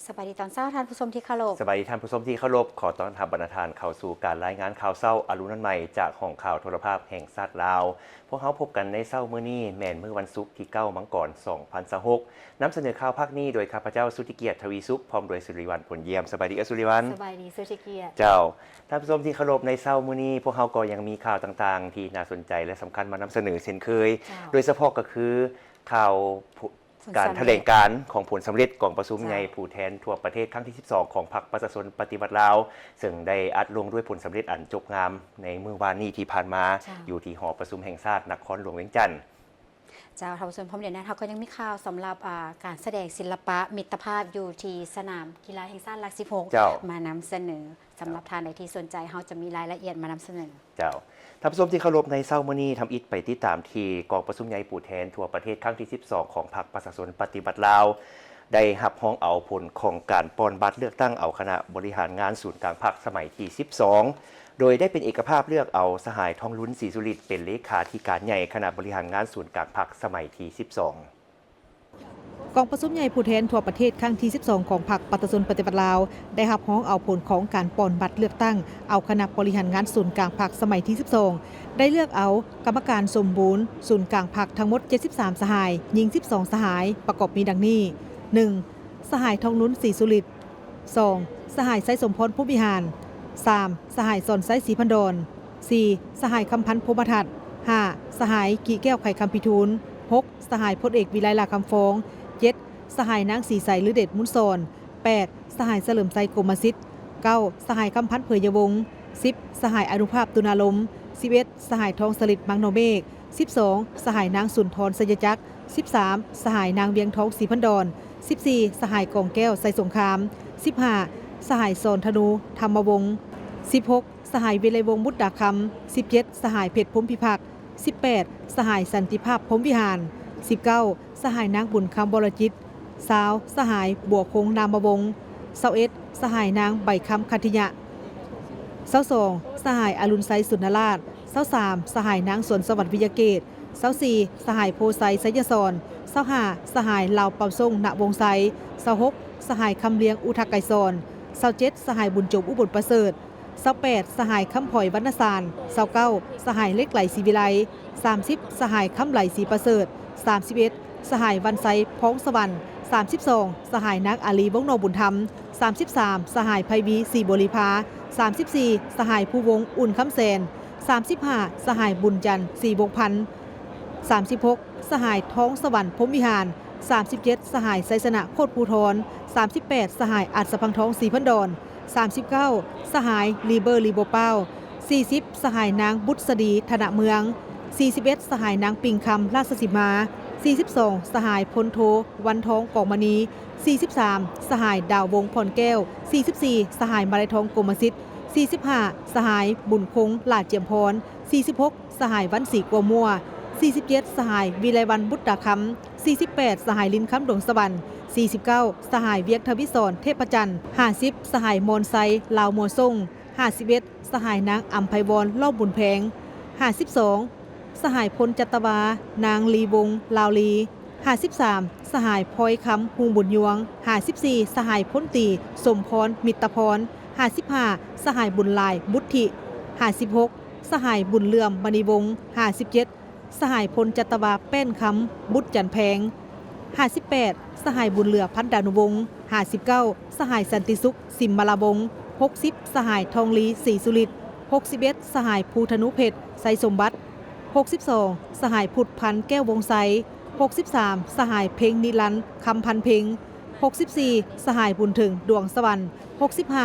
สบายดีตอนเช้าท่านผู้ชมที่เคารพสบายดีท่านผู้ชมที่เคารพขอต้อนรับบรรณาทานเข้าสู่การรายงานข่าวเช้าอรุณใหม่จากห้องข่าวโทรภาพแห่งชาติลาวพวกเขาพบกันในเช้ามื้อนี้แม่นมื้อวันศุกร์ที่9มังกร2026นำเสนอข่าวภาคนี้โดยข้าพเจ้าสุทธิเกียรติทวีสุขพร้อมโดยสุริวัลย์ผลเยี่ยมสบายดีสุริวัลย์สบายดีสุทธิเกียรติเจ้าท่านผู้ชมที่เคารพในเช้ามื้อนี้พวกเขาก็ยังมีข่าวต่างๆที่น่าสนใจและสำคัญมานำเสนอเช่นเคยโดยเฉพาะก็คือข่าวการแถลงการของผลสำเร็จกองประชุมใหญ่ผู้แทนทั่วประเทศครั้งที่12ของพรรคประชาชนปฏิวัติลาวซึ่งได้อัดลงด้วยผลสำเร็จอันจบงามในเมื่อวานนี้ที่ผ่านมาอยู่ที่หอประชุมแห่งชาตินครหลวงเวียงจันทน์เจ้าท่านผู้ชมพร้อมเดี๋ยวนั้นเขาก็ยังมีข่าวสำหรับการแสดงศิลปะมิตรภาพอยู่ที่สนามกีฬาแห่งชาติหลัก16มานำเสนอสำหรับท่านใดที่สนใจเขาจะมีรายละเอียดมานำเสนอเจ้าท่านผู้ชมที่เคารพในเช้ามื้อนี้ทำอิฐไปติดตามที่กองประชุมใหญ่ผู้แทนทั่วประเทศครั้งที่12ของพรรคประชาชนปฏิบัติลาวได้รับห้องเอาผลของการปอนบัตรเลือกตั้งเอาคณะบริหารงานศูนย์กลางพรรคสมัยที่12โดยได้เป็นเอกภาพเลือกเอาสหายทองลุ้นศรีสุริตเป็นเลขาธิการใหญ่คณะบริหารงานศูนย์กลางพรรคสมัยที่12กองประชุมใหญ่ผู้แทนทั่วประเทศครั้งที่12ของพรรคประชาชนปฏิบัติลาวได้รับห้องเอาผลของการปอนบัตรเลือกตั้งเอาคณะบริหารงานศูนย์กลางพรรคสมัยที่12ได้เลือกเอากรรมการสมบูรณ์ศูนย์กลางพรรคทั้งหมด73สหายหญิง12สหายประกอบมีดังนี้ 1. สหายทองลุ้นศรีสุริต 2. สหายไซสมพรผู้วิหาร 3. สหายสอนไซศรีพันดร 4. สหายคำพันธ์พรหมทัต 5. สหายกี่แก้วไข่คำพิทูล 6. สหายพลเอกวิไลลาคำฟอง 7. สหายนางสีใสหรือเด็ดมุนซอน 8. สหายเฉลิมไซโกมสิทธิ์ 9. สหายคำพันธ์เผยยวงศ์ 10. สหายอนุภาพตุนาลม 11. สหายทองสลิดมังโนเมฆ 12. สหายนางสุนทรสยจักร 13. สหายนางเวียงทองศรีพันดร 14. สหายกองแก้วไซสงคราม 15. สหายสอนธนูธรรมวงศ์ 16. สหายวิไลวงศ์มุดดาคำ 17. สหายเพชรพรหมพิพักษ์ 18. สหายสันติภาพพรหมวิหาร 19. สหายนางบุญคำบรจิต 20. สหายบัวคงนามวงศ์ 21. สหายนางใบคำคันธิยะ 22. สหายอรุณไซสุนราช 23. สหายนางสวนสวัสดิ์วิยเกต 24. สหายโพไซไซยศร 25. สหายลาวเป่าส่งณวงไซ 26. สหายคำเลียงอุทักไกรซอน 27. สหายบุญจบอุบลประเสริฐ 28. สหายคำผอยวรรณสาร 29. สหายเล็กไหลศรีวิไล 30. สหายคำไหลศรีประเสริฐ 31. สหายวันไซพ้องสวรรค์ 32. สหายนักอาลีวงโนบุญธรรม 33. สหายไพวีศรีบริพา 34. สหายผู้วงอุ่นคำแสน 35. สหายบุญจันทร์ศรีวงพันธ์ 36. สหายท้องสวรรค์พรหมวิหาร 37. สหายไซสนะโคตรภูทร 38. สหายอัศพังทองศรีพันดร 39. สหายลีเบอร์ลีโบเป้า 40. สหายนางบุษดีธนเมือง 41. สหายนางปิงคำราชสีมา 42. สหายพลโทวันทองกองมณี 43. สหายดาววงพรแก้ว 44. สหายมาลัยทองกรมสิทธิ์ 45. สหายบุญคงหลาดเจียมพร 46. สหายวันศรีกัวมัว 47. สหายวิไลวันบุตรดาคำ 48. สหายลินคำดวงสวรรค์ 49. สหายเวียกทวิศรเทพจันทร์ 50. สหายมอนไซลาวมัวส่ง 51. สหายนางอัมไพวรรอบบุญแพง 52. สหายพลจัตวานางลีวงลาวลี 53. สหายพลอยคำฮูงบุญยวง 54. สหายพ้นตีสมพรมิตรพร 55. สหายบุญลายบุตถิ 56. สหายบุญเลื่อมมณีวงศ์ 57. สหายพลจัตวาแป้นคำบุตรจันแพง 58. สหายบุญเหลือพันดานุวงศ์ 59. สหายสันติสุขสิมมาลาวงศ์ 60. สหายทองลีศรีสุริต 61. สหายภูธนุเพชรไซสมบัติ 62. สหายผุดพันธ์แก้ววงไซ 63. สหายเพ็งนิรันดร์คำพันเพ็ง 64. สหายบุญถึงดวงสวรรค์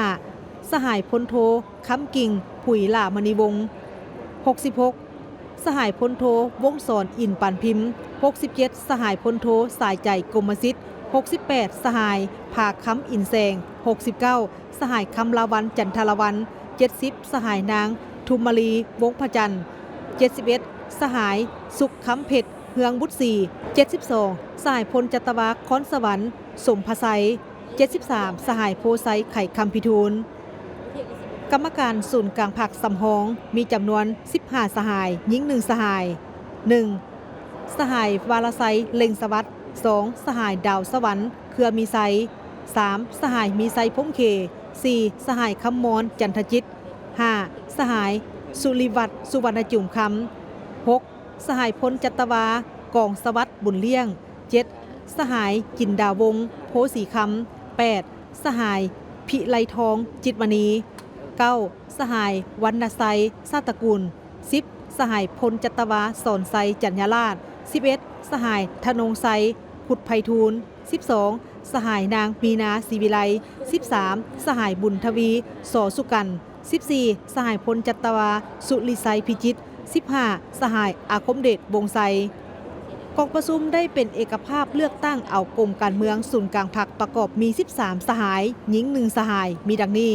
65. สหายพลโทคำกิ่งผุยหล่ามณีวงศ์ 66. สหายพลโทวงศรอินปันพิมพ์ 67. สหายพลโทสายใจกรมสิทธิ์ 68. สหายภาคำอินแสง 69. สหายคำลาวันจันทรวัน 70. สหายนางทุมมาลีวงพจันทร์ 71. สหายสุขคำเพชรเฮืองบุตรศรี 72. สหายพลจัตวาค้อนสวรรค์สมภไซ 73. สหายโพไซไข่คำพิทูลกรรมการศูนย์กลางพรรคสำฮองมีจำนวน15สหายหญิง1สหาย 1. สหายวารไซเล็งสวัสดิ์ 2. สหายดาวสวรรค์เครือมีไซ 3. สหายมีไซพงเค 4. สหายคำมอนจันทจิต 5. สหายสุริวัตรสุวรรณจุ่มคำ 6. สหายพลจัตวากองสวัสดิ์บุญเลี้ยง 7. สหายจินดาวงศ์โพสีคำ 8. สหายพิไลทองจิตมณี 9. สหายวรรณไซซาตระกูล 10. สหายพลจัตวาสอนไซจัญญาราช 11. สหายธนงไซขุดไพฑูรย์ 12. สหายนางมีนาศรีวิไล 13. สหายบุญทวีสอสุกัน 14. สหายพลจัตวาสุริไซพิจิตร 15. สหายอาคมเดชวงไซกองประชุมได้เป็นเอกภาพเลือกตั้งเอากรมการเมืองศูนย์กลางพรรคประกอบมี 13 สหายหญิง 1 สหายมีดังนี้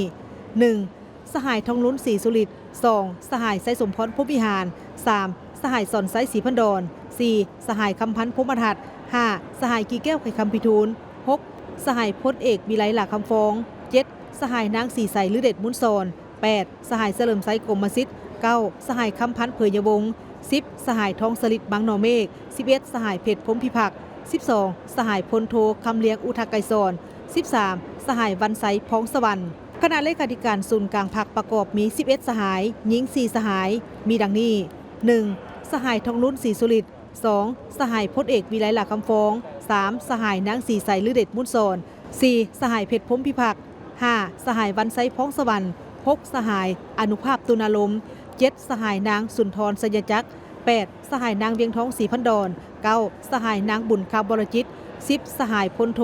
1. สหายทองลุ้นศรีสุริต 2. สหายไซสมพรพรหมวิหาร 3. สหายสอนไซศรีพันดร 4. สหายคำพันธ์พรหมทัศน์ 5. สหายกีแก้วไข่คำพิทูล 6. สหายพลเอกวิไลหลาคำฟอง 7. สหายนางสีใสลือเด็ดมุนซอน 8. สหายเฉลิมไซกรมสิทธิ์ 9. สหายคำพันธ์เผยยวงศ์ 10. สหายทองสลิดบางหนอเมฆ 11. สหายเพชรพรหมพิพักษ์ 12. สหายพลโทคำเลี้ยงอุทาไกรสอน 13. สหายวันไซพ้องสวรรค์คณะเลขาธิการศูนย์กลางพรรคประกอบมี 11 สหายหญิง 4 สหายมีดังนี้ 1. สหายทองลุ้นศรีสุริต 2. สหายพลเอกวิไลหลาคำฟอง 3. สหายนางสีใสลือเด็ดมุนซอน 4. สหายเพชรพรหมพิพักษ์ 5. สหายวันไซพ้องสวรรค์ 6. สหายอนุภาพตุนาลม 7. สหายนางสุนทรสยจักร 8. สหายนางเวียงทองศรีพันดร 9. สหายนางบุญคาบรจิต 10. สหายพลโท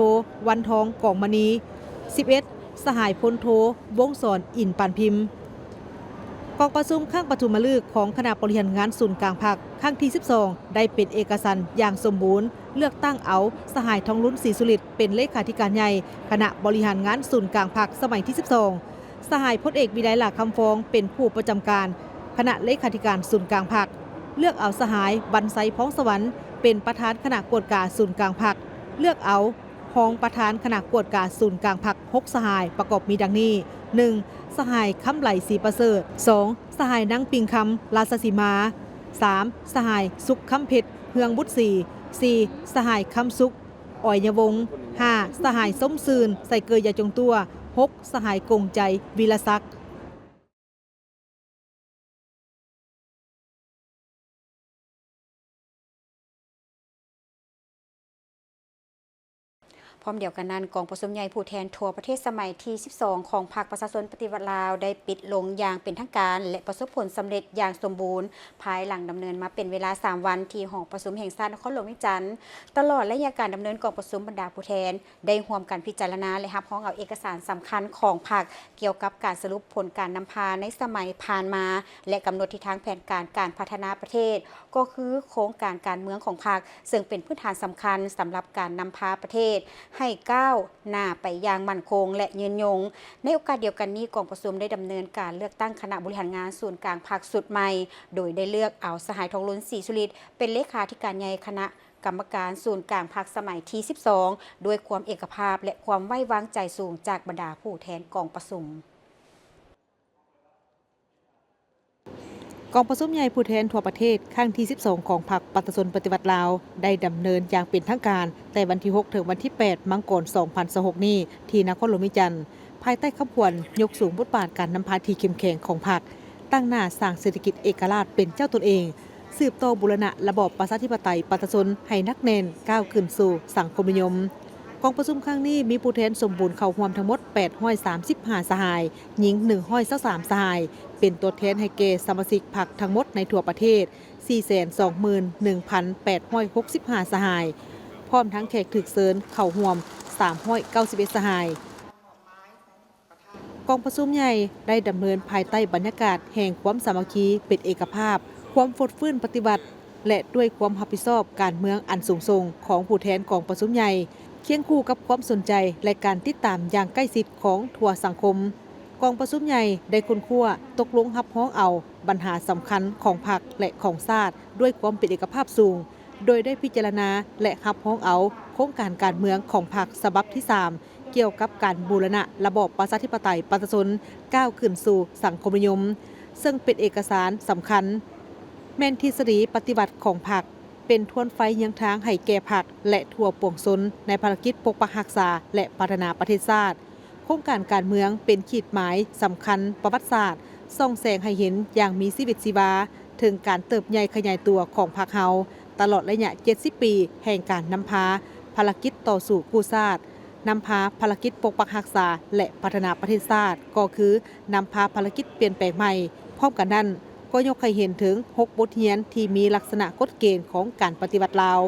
วันทองกองมณี 11. สหายพลโทวงศรอินปานพิมพ์กองประชุมข้างปฐุมฤกษ์ของคณะบริหารงานศูนย์กลางพรรคครั้งที่ 12 ได้เป็นเอกสารอย่างสมบูรณ์เลือกตั้งเอาสหายทองลุ้นศรีสุริตเป็นเลขาธิการใหญ่คณะบริหารงานศูนย์กลางพรรคสมัยที่ 12 สหายพลเอกวิไลหลาคำฟองเป็นผู้ประจำการคณะเลขาธิการศูนย์กลางพรรคเลือกเอาสหายวันไซพ้องสวรรค์เป็นประธานคณะกวดกาศูนย์กลางพรรคเลือกเอารองประธานคณะกวดกาศูนย์กลางพรรค6 สหายประกอบมีดังนี้ 1. สหายคำไหลศรีประเสริฐ 2. สหายนางปิงคำลาสสีมา 3. สหายสุขคำเพชรเฮืองบุตรศรี 4. สหายคำสุขอ่อยยวงศ์ 5. สหายส้มซืนใส่เกยยาจงตัว 6. สหายกงใจวีรศักดิ์พร้อมเดียวกันนั้นกองประชุมใหญ่ผู้แทนทั่วประเทศสมัยที่ 12 ของพรรคประชาชนปฏิวัติลาวได้ปิดลงอย่างเป็นทางการและประสบผลสำเร็จอย่างสมบูรณ์ภายหลังดำเนินมาเป็นเวลา 3 วันที่หอประชุมแห่งชาตินครหลวงวิจันทร์ตลอดระยะการดำเนินกองประชุมบรรดาผู้แทนได้ร่วมกันพิจารณาและรับรองเอาเอกสารสำคัญของพรรคเกี่ยวกับการสรุปผลการนำพาในสมัยผ่านมาและกำหนดทิศทางแผนการพัฒนาประเทศก็คือโครงการการเมืองของพรรคซึ่งเป็นพื้นฐานสำคัญสำหรับการนำพาประเทศให้ก้าวหน้าไปอย่างมั่นคงและยืนยงในโอกาสเดียวกันนี้กองประชุมได้ดำเนินการเลือกตั้งคณะบริหารงานศูนย์กลางพรรคสุดใหม่โดยได้เลือกเอาสหายทองลุ้นศรีสุริตเป็นเลขาธิการใหญ่คณะกรรมการศูนย์กลางพรรคสมัยที่ 12 ด้วยความเอกภาพและความไว้วางใจสูงจากบรรดาผู้แทนกองประชุมกองประชุมใหญ่ผู้แทนทั่วประเทศครั้งที่ 12 ของพรรคประชาชนปฏิวัติลาวได้ดำเนินอย่างเป็นทางการแต่วันที่ 6 ถึงวันที่ 8 มังกร 2026 นี้ที่นครหลวงวิจันทร์ภายใต้ขบวนยกสูงบทบาทการนำพาที่เข้มแข็งของพรรคตั้งหน้าสร้างเศรษฐกิจเอกราชเป็นเจ้าตนเองสืบต่อบูรณะระบอบประชาธิปไตยประชาชนให้นักแน่นก้าวขึ้นสู่สังคมนิยมกองประชุมครั้งนี้มีผู้แทนสมบูรณ์เข้าร่วมทั้งหมด835สหายหญิง123สหายเป็นตัวแทนให้แก่สมาชิกพรรคทั้งหมดในทั่วประเทศ 421,865 สหายพร้อมทั้งแขกถึกเชิญเข้าร่วม391สหายกองประชุมใหญ่ได้ดำเนินภายใต้บรรยากาศแห่งความสามัคคีเป็นเอกภาพความฟดฟื้นปฏิบัติและด้วยความรับผิดชอบการเมืองอันสูงส่งของผู้แทนกองประชุมใหญ่เคียงคู่กับความสนใจและการติดตามอย่างใกล้ชิดของทั่วสังคมกองประชุมใหญ่ได้ค้นคว้าตกลงรับร้องเอาปัญหาสำคัญของพรรคและของชาติด้วยความเป็นเอกภาพสูงโดยได้พิจารณาและรับร้องเอาโครงการการเมืองของพรรคฉบับที่ 3 เกี่ยวกับการบูรณะระบอบประชาธิปไตยประชาชนก้าวขึ้นสู่สังคมนิยมซึ่งเป็นเอกสารสำคัญแม่นทฤษฎีปฏิบัติของพรรคเ เป็นทวนไฟยังทางให้แก่พรรคและทั่วปวงชนในภารกิจปกปักรักษาและพัฒนาประเทศชาติโครงการการเมืองเป็นขีดหมายสำคัญประวัติศาสตร์ส่องแสงให้เห็นอย่างมีชีวิตชีวาถึงการเติบใหญ่ขยายตัวของพรรคเฮาตลอดระยะ 70 ปีแห่งการนำพาภารกิจต่อสู่กู้ชาตินำพาภารกิจปกปักรักษาและพัฒนาประเทศชาติก็คือนำพาภารกิจเปลี่ยนแปลงใหม่พร้อมกันนั้นก็ยกให้เห็นถึง 6 บทเรียนที่มีลักษณะกฎเกณฑ์ของการปฏิบัติลาว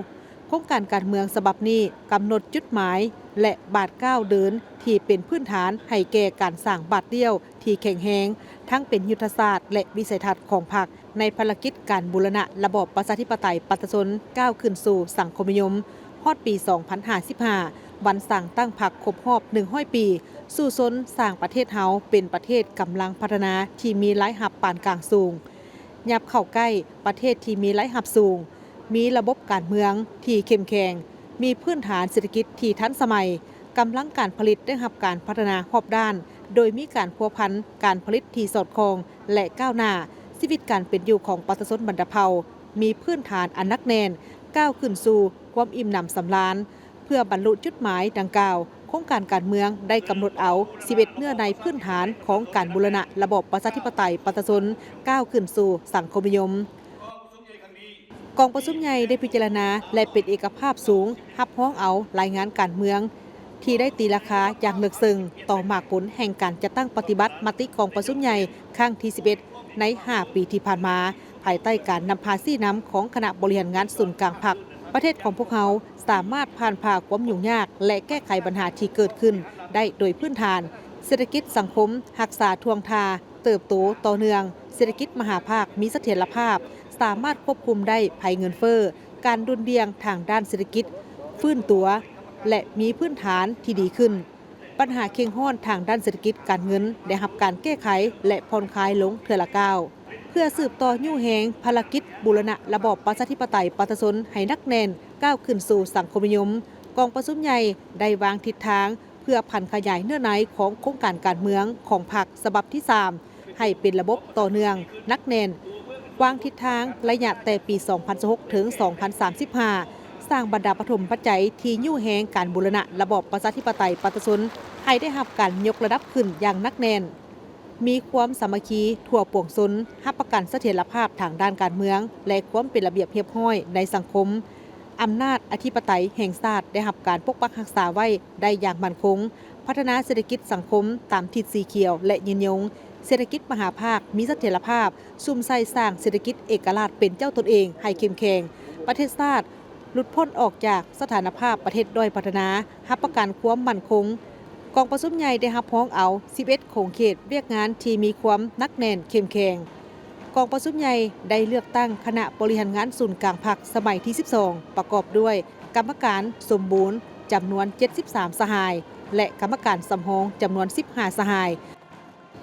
โครงการการเมืองฉบับนี้กำหนดจุดหมายและบาทก้าวเดินที่เป็นพื้นฐานให้แก่การสร้างบาทเดียวที่แข็งแรงทั้งเป็นยุทธศาสตร์และวิสัยทัศน์ของพรรคในภารกิจการบูรณะระบอบประชาธิปไตยประชาชนก้าวขึ้นสู่สังคมนิยมฮอดปี 2055 วันสั่งตั้งพรรคครบรอบ100 ปีสู่สนสร้างประเทศเฮาเป็นประเทศกำลังพัฒนาที่มีรายรับปานกลางสูงยับเข้าใกล้ประเทศที่มีรายรับสูงมีระบบการเมืองที่เข้มแข็งมีพื้นฐานเศรษฐกิจที่ทันสมัยกำลังการผลิตได้รับการพัฒนารอบด้านโดยมีการพัวพันการผลิตที่สอดคล้องและก้าวหน้าชีวิตการเป็นอยู่ของประชาชนบรรดาเผ่ามีพื้นฐานอันนักแน่นก้าวขึ้นสู่ความอิ่มหนำสำราญเพื่อบรรลุจุดหมายดังกล่าวโครงการการเมืองได้กำหนดเอา11เนื้อในพื้นฐานของการบูรณะระบบประชาธิปไตยประชาชนก้าวขึ้นสู่สังคมนิยมกองประชุมใหญ่ได้พิจารณาและเป็นเอกภาพสูงรับร้องเอารายงานการเมืองที่ได้ตีราคาอย่างลึกซึ้งต่อหมากผลแห่งการจัดตั้งปฏิบัติมติกองประชุมใหญ่ครั้งที่11ใน5 ปีที่ผ่านมาภายใต้การนำพาซี่น้ำของคณะบริหารงานส่วนกลางพรรคประเทศของพวกเขาสามารถผ่านผ่าความยุ่งยากและแก้ไขปัญหาที่เกิดขึ้นได้โดยพื้นฐานเศรษฐกิจสังคมรักษาทวงทาเติบโตต่อเนื่องเศรษฐกิจมหาภาคมีเสถียรภาพสามารถควบคุมได้ภัยเงินเฟ้อการดุลเดียงทางด้านเศรษฐกิจฟื้นตัวและมีพื้นฐานที่ดีขึ้นปัญหาเข่งห้อนทางด้านเศรษฐกิจการเงินได้รับการแก้ไขและผ่อนคลายลงเทื่อละก้าวเพื่อสืบต่อยู่แหงภารกิจบูรณะระบอบประชาธิปไตยประชาชนให้นักแน่นก้าวขึ้นสู่สังคมนิยมกองประชุมใหญ่ได้วางทิศทางเพื่อพันขยายเนื้อในของโครงการการเมืองของพรรคฉบับที่ 3ให้เป็นระบบต่อเนื่องนักแน่นวางทิศทางระยะแต่ปี 2016 ถึง 2035 สร้างบรรดาปฐมปัจจัยที่ยู่แหงการบูรณะระบอบประชาธิปไตยประชาชนให้ได้รับการยกระดับขึ้นอย่างนักแน่นมีความสามัคคีทั่วปวงชนรับประกันเสถียรภาพทางด้านการเมืองและความเป็นระเบียบเรียบร้อยในสังคมอำนาจอธิปไตยแห่งชาติได้รับการปกปักรักษาไว้ได้อย่างมั่นคงพัฒนาเศรษฐกิจสังคมตามทิศสีเขียวและยืนยงเศรษฐกิจมหาภาคมีเสถียรภาพซุ่มใส่สร้างเศรษฐกิจเอกราชเป็นเจ้าตนเองให้เข้มแข็งประเทศชาติหลุดพ้นออกจากสถานภาพประเทศด้อยพัฒนารับประกันความมั่นคงกองประชุมใหญ่ได้รับพ้องเอา11โครงเขตเรียกงานที่มีความนักแน่นเข้มแข็งกองประชุมใหญ่ได้เลือกตั้งคณะบริหารงานศูนย์กลางพรรคสมัยที่ 12 ประกอบด้วยกรรมการสมบูรณ์จำนวน73สหายและกรรมการสำรองจำนวน15สหาย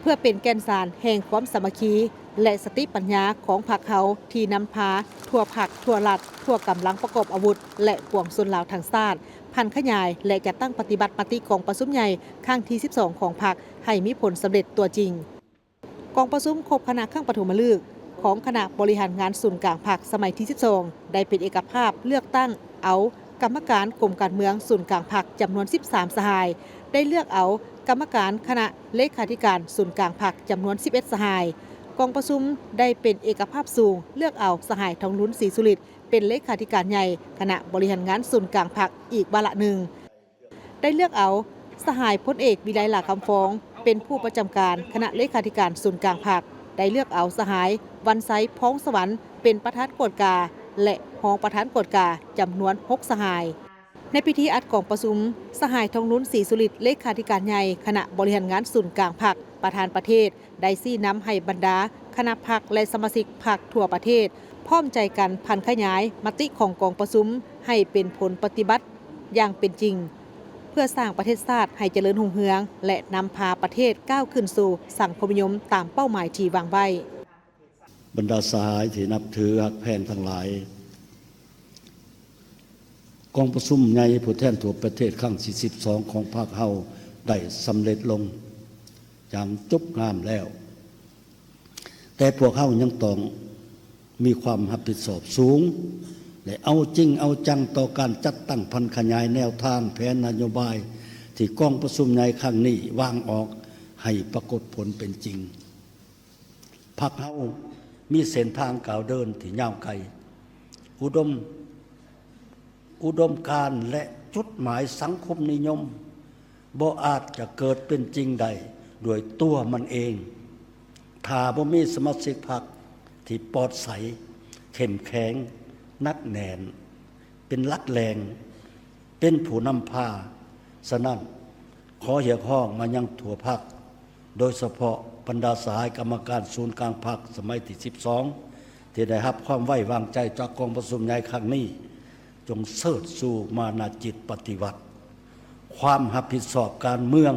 เพื่อเป็นแกนสารแห่งความสามัคคีและสติปัญญาของพรรคเขาที่นำพาทั่วพรรคทั่วรัฐทั่วกำลังประกอบอาวุธและปวงชนลาวทั้งชาติพันขยายและจัดตั้งปฏิบัติมติกองประชุมใหญ่ครั้งที่ 12 ของพรรคให้มีผลสำเร็จตัวจริงกองประชุมครบคณะข้างปฐมฤกษ์ของคณะบริหารงานศูนย์กลางพรรคสมัยที่ 12 ได้เป็นเอกภาพเลือกตั้งเอากรรมการกรมการเมืองศูนย์กลางพรรคจำนวน13สหายได้เลือกเอากรรมการคณะเลขาธิการศูนย์กลางพรรคจำนวน11สหายกองประชุมได้เป็นเอกภาพสูงเลือกเอาสหายทองลุ้นศรีสุริตเป็นเลขาธิการใหญ่คณะบริหารงานศูนย์กลางพรรคอีกวาระหนึ่งได้เลือกเอาสหายพลเอกวิไลหลาคำฟ้องเป็นผู้ประจำการคณะเลขาธิการศูนย์กลางพรรคได้เลือกเอาสหายวันไซพ้องสวรรค์เป็นประธานกฎกาและรองประธานกฎกาจำนวน6สหายในพิธีอัดกองประชุมสหายทองลุ้นศรีสุริตเลขาธิการใหญ่คณะบริหารงานศูนย์กลางพรรคประธานประเทศได้ซี่น้ำให้บรรดาคณะพรรคและสมาชิกพรรคทั่วประเทศพร้อมใจกันพันขยายมติของกองประชุมให้เป็นผลปฏิบัติอย่างเป็นจริงเพื่อสร้างประเทศชาติให้เจริญรุ่งเรืองและนำพาประเทศก้าวขึ้นสู่สังคมนิยมตามเป้าหมายที่วางไว้บรรดาสหายที่นับถือฮักแพงทั้งหลายกองประชุมใหญ่ผู้แทนทั่วประเทศครั้งที่ 12 ของพรรคเฮาได้สำเร็จลงอย่างจบงามแล้วแต่พวกเฮายังต้องมีความรับผิดชอบสูง และเอาจริงเอาจังต่อการจัดตั้งพันขยายแนวทางแผนนโยบายที่กองประชุมใหญ่ครั้งนี้วางออกให้ปรากฏผลเป็นจริงพรรคเฮามีเส้นทางก้าวเดินที่ยาวไกลอุดมการณ์และจุดหมายสังคมนิยมบ่อาจจะเกิดเป็นจริงใดด้วยตัวมันเองถ้าบ่มีสมาชิกพรรคที่ปลอดใสเข้มแข็งนักแน่นเป็นหลักแหล่งเป็นผู้นำพาฉะนั้นขอเรียกร้องมายังทั่วพรรคโดยเฉพาะบรรดาสหายกรรมการศูนย์กลางพรรคสมัยที่12ที่ได้รับความไว้วางใจจากกองประชุมใหญ่ครั้งนี้จงเสิร์ชสู่มานาจิตปฏิวัติความรับผิดชอบการเมือง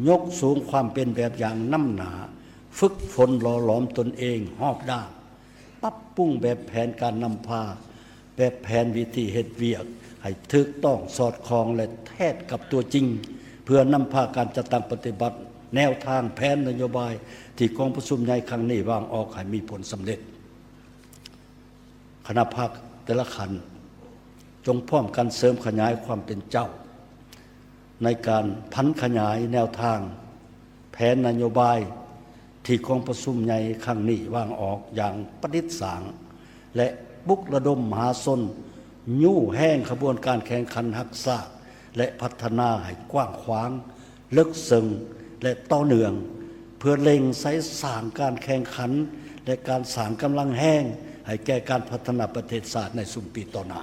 ยกสูงความเป็นแบบอย่างน้ำหนาฝึกฝนหล่อหลอมตนเองรอบด้านปรับปรุงแบบแผนการนำพาแบบแผนวิธีเฮ็ดเวียกให้ถูกต้องสอดคล้องและแทบกับตัวจริงเพื่อนำพาการจัดตั้งปฏิบัติแนวทางแผนนโยบายที่กองประชุมใหญ่ครั้งนี้วางออกให้มีผลสำเร็จคณะพรรคแต่ละขันจงพร้อมกันเสริมขยายความเป็นเจ้าในการพันขยายแนวทางแผนนโยบายที่กองประชุมใหญ่ครั้งนี้วางออกอย่างประดิษฐ์สางและบุกระดมมหาชนยู่แห้งขบวนการแข่งขันรักษาและพัฒนาให้กว้างขวางลึกซึ้งและต่อเนื่องเพื่อเล็งใช้สร้างการแข่งขันและการสร้างกำลังแห้งให้แก่การพัฒนาประเทศชาติในสุมปีต่อหน้า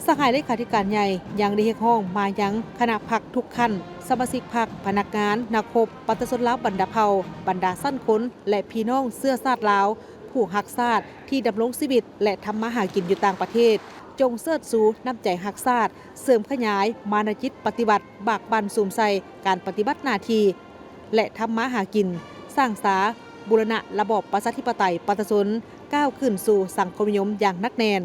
สหายเลขาธิการใหญ่ยังได้เรียกร้องมายังคณะพรรคทุกขั้นสมาชิกพรรคพนักงานนักรบประชาชนลาวบรรดาเผ่าบรรดาสั้นคนและพี่น้องเสื้อชาติลาวผู้รักชาติที่ดำรงชีวิตและทำมาหากินอยู่ต่างประเทศจงเสิร์ชสู่น้ำใจรักชาติเสริมขยายมานาจิตปฏิบัติบากบั่นสูมใส่การปฏิบัติหน้าที่และทำมาหากินสร้างสาบูรณะระบอบประชาธิปไตยประชาชนก้าวขึ้นสู่สังคมนิยมอย่างนักแน่น